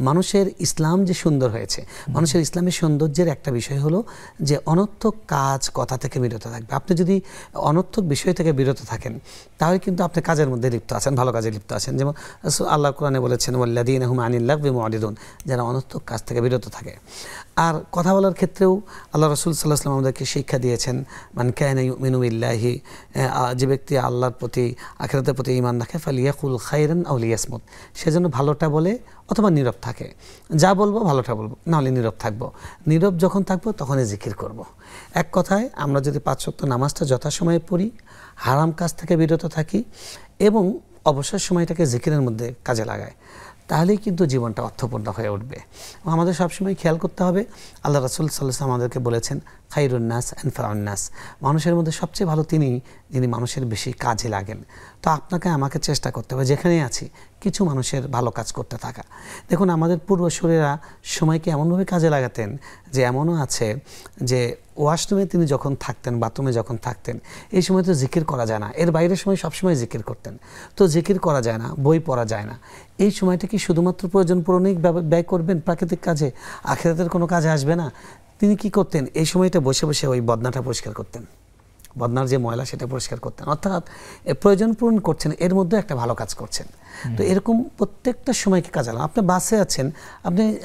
মানুষের ইসলাম যে সুন্দর হয়েছে, মানুষের ইসলামের সৌন্দর্যের একটা বিষয় হলো যে অনর্থক কাজ কথা থেকে বিরত থাকবে। আপনি যদি অনর্থক বিষয় থেকে বিরত থাকেন তাহলে কিন্তু আপনি কাজের মধ্যে লিপ্ত আছেন, ভালো কাজে লিপ্ত আছেন। যেমন আল্লাহ কোরআনে বলেছেন, ওয়াল্লাযীনা হুম আনিল লাগবি মুআরিদুন, যারা অনর্থক কাজ থেকে বিরত থাকে। আর কথা বলার ক্ষেত্রেও আল্লাহ রাসূল সাল্লাল্লাহু আলাইহি ওয়াসাল্লাম আমাদেরকে শিক্ষা দিয়েছেন, মান কানা ইউমিনু বিল্লাহি, যে ব্যক্তি আল্লাহর প্রতি আখিরাতের প্রতি ঈমান রাখে, ফালিয়াকুল খায়রান আও লিয়াসমুত, সেজন্য ভালোটা বলে অথবা নীরব থাকে। যা বলবো ভালোটা বলবো, নাহলে নীরব থাকবো। নীরব যখন থাকবো তখনই জিকির করব। এক কথায় আমরা যদি 5 ওয়াক্ত নামাজটা যথাসময়ে পড়ি, হারাম কাজ থেকে বিরত থাকি এবং অবসর সময়টাকে জিকিরের মধ্যে কাজে লাগাই, তাহলেই কিন্তু জীবনটা অর্থপূর্ণ হয়ে উঠবে। আমাদের সবসময় খেয়াল করতে হবে, আল্লাহ রাসূল সাল্লাল্লাহু আলাইহি ওয়াসাল্লাম আমাদেরকে বলেছেন, খায়রুন নাস আনফাউন নাস, মানুষের মধ্যে সবচেয়ে ভালো তিনি যিনি মানুষের বেশি কাজে লাগেন। তো আপনাকে আমাকে চেষ্টা করতে হবে যেখানেই আছি কিছু মানুষের ভালো কাজ করতে থাকা। দেখুন আমাদের পূর্বসূরীরা সময়কে এমনভাবে কাজে লাগাতেন যে এমনও আছে যে ওয়াশরুমে তিনি যখন থাকতেন, বাথরুমে যখন থাকতেন, এই সময় তো জিকির করা যায় না, এর বাইরের সময় সবসময় জিকির করতেন। তো জিকির করা যায় না, বই পড়া যায় না, এই সময়টা কি শুধুমাত্র প্রয়োজন পূরণেই ব্যয় করবেন প্রাকৃতিক কাজে, আখিরাতের কোনো কাজে আসবে না? তিনি কি করতেন, এই সময়টা বসে বসে ওই বদনাটা পরিষ্কার করতেন, বদনার যে ময়লা সেটা পরিষ্কার করতেন। অর্থাৎ প্রয়োজন পূরণ করছেন, এর মধ্যে একটা ভালো কাজ করছেন। তো এরকম প্রত্যেকটা সময়কে কাজে লাগান। আপনি বাসে আছেন,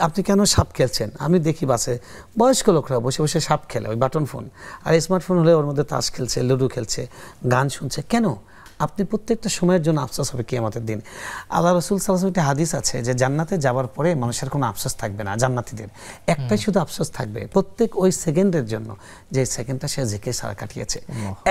আপনি কেন সাপ খেলছেন? আমি দেখি বাসে বয়স্ক লোকরা বসে বসে সাপ খেলে, ওই বাটন ফোন, আর স্মার্টফোন হলে ওর মধ্যে তাস খেলছে, লুডো খেলছে, গান শুনছে। কেন? আপনি প্রত্যেকটা সময়ের জন্য আফসোস হবে কিয়ামতের দিন। আল্লাহ রাসূল সাল্লাল্লাহু আলাইহি ওয়াসাল্লাম একটা হাদিস আছে যে জান্নাতে যাওয়ার পরে মানুষের কোনো আফসোস থাকবে না, জান্নাতীদের একটাই শুধু আফসোস থাকবে, প্রত্যেক ওই সেকেন্ডের জন্য যে সেকেন্ডটা সে জিকির ছাড়া কাটিয়েছে।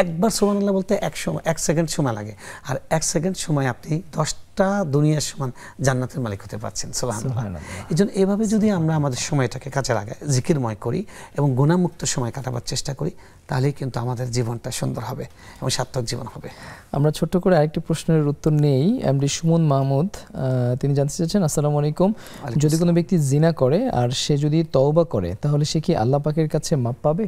একবার সুবহানাল্লাহ বলতে 1 সেকেন্ড সময় লাগে, আর 1 সেকেন্ড সময় আপনি 10টা দুনিয়ার সমান জান্নাতের মালিক হতে পারছেন। সুবহানাল্লাহ। এইজন্য এভাবে যদি আমরা আমাদের সময়টাকে কাজে লাগাই, জিকিরময় করি এবং গুনাহমুক্ত সময় কাটাবার চেষ্টা করি, তাহলেই কিন্তু আমাদের জীবনটা সুন্দর হবে এবং সার্থক জীবন হবে। আমরা ছোট্ট করে আরেকটি প্রশ্নের উত্তর নেই। এমডি সুমন মাহমুদ তিনি জানতে চাচ্ছেন, আসসালামু আলাইকুম, যদি কোনো ব্যক্তি জিনা করে আর সে যদি তওবা করে তাহলে সে কি আল্লাহ পাকের কাছে মাপ পাবে?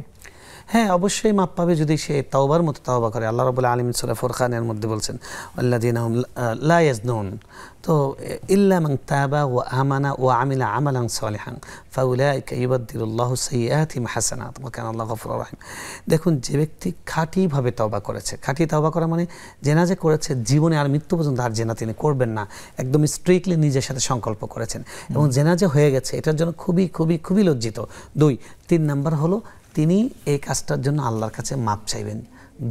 হ্যাঁ, অবশ্যই মাপ পাবে যদি সে তাওবার মতো তাওবা করে। আল্লাহ রাব্বুল আলামিন সূরা ফুরকানের মধ্যে বলছেন আল্লাযীনা হুম লা ইয়াজনুন, তো ইল্লা মান তাবা ওয়া আমানা ওয়া আমিলা আমালান সালিহান ফাউলাইকা ইউবাদদিলুল্লাহু সাইয়্যাতিহিম হাসানাত ওয়া কানা আল্লাহু গফুরুর রহিম। দেখুন, যে ব্যক্তি খাঁটিভাবে তওবা করেছে, খাঁটি তওবা করা মানে জেনা যে করেছে জীবনে আর মৃত্যু পর্যন্ত আর জেনা তিনি করবেন না, একদম স্ট্রিক্টলি নিজের সাথে সংকল্প করেছেন এবং জেনা যে হয়ে গেছে এটার জন্য খুবই খুবই খুবই লজ্জিত। 2, 3 নাম্বার হলো তিনি এই কাজটার জন্য আল্লাহর কাছে মাপ চাইবেন,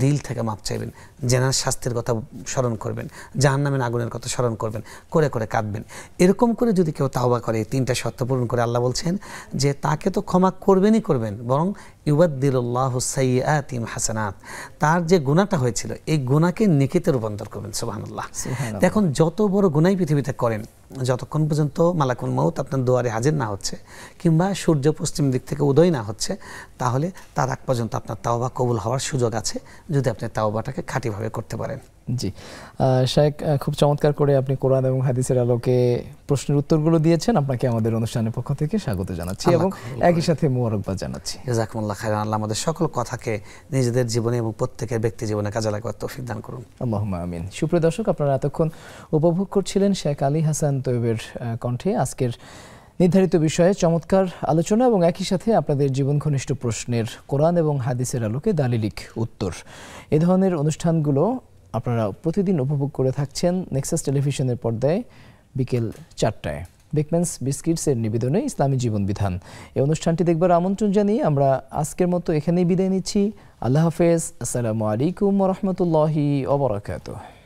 দিল থেকে মাপ চাইবেন, জেনার শাস্তির কথা স্মরণ করবেন, জাহান্নামের আগুনের কথা স্মরণ করবেন, করে করে কাঁদবেন। এরকম করে যদি কেউ তাওবা করে, 3টা শর্ত পূরণ করে, আল্লাহ বলছেন যে তাকে তো ক্ষমা করবেনই করবেন, বরং ইউবাদদিলুল্লাহু সাইয়্যাতিহিম হাসানাত, তার যে গুনাহটা হয়েছিল এই গুনাহকে নেকিতে রূপান্তর করবেন। সুবহানাল্লাহ। দেখুন, যত বড় গুনাহই পৃথিবীতে করেন, যতক্ষণ পর্যন্ত মালাকুল মউত আপনার দুয়ারে হাজির না হচ্ছে কিংবা সূর্য পশ্চিম দিক থেকে উদয় না হচ্ছে, তাহলে তার আগ পর্যন্ত আপনার তাওবা কবুল হওয়ার সুযোগ আছে যদি আপনি তাওবাটাকে খাঁটিভাবে করতে পারেন। জি, শায়েখ, খুব চমৎকার করে আপনি কোরআন এবং হাদিসের আলোকে প্রশ্নের উত্তরগুলো দিয়েছেন। আপনাকে আমাদের অনুষ্ঠানের পক্ষ থেকে স্বাগত জানাচ্ছি এবং একই সাথে মোবারকবাদ জানাচ্ছি। জাযাকুমুল্লাহ খাইরান। আল্লাহ আমাদের সকল কথাকে নিজেদের জীবনে এবং প্রত্যেকের ব্যক্তি জীবনে কাজে লাগাবার তৌফিক দান করুন। আল্লাহুম্মা আমিন। সুপ্রিয় দর্শক, আপনারা এতক্ষণ উপভোগ করছিলেন শেখ আলী হাসান তৈয়বের কণ্ঠে আজকের নির্ধারিত বিষয়ে চমৎকার আলোচনা এবং একই সাথে আপনাদের জীবন ঘনিষ্ঠ প্রশ্নের কোরআন এবং হাদিসের আলোকে দালিলিক উত্তর। এ ধরনের অনুষ্ঠানগুলো আপনারা প্রতিদিন উপভোগ করে থাকছেন নেক্সাস টেলিভিশনের পর্দায় বিকেল 4টায়। বেকম্যানস বিস্কিটসের নিবেদনে ইসলামী জীবন বিধান এই অনুষ্ঠানটি দেখবার আমন্ত্রণ জানিয়ে আমরা আজকের মতো এখানেই বিদায় নিচ্ছি। আল্লাহ হাফেজ। আসসালামু আলাইকুম ওয়া রাহমাতুল্লাহি ওয়া বারাকাতুহু।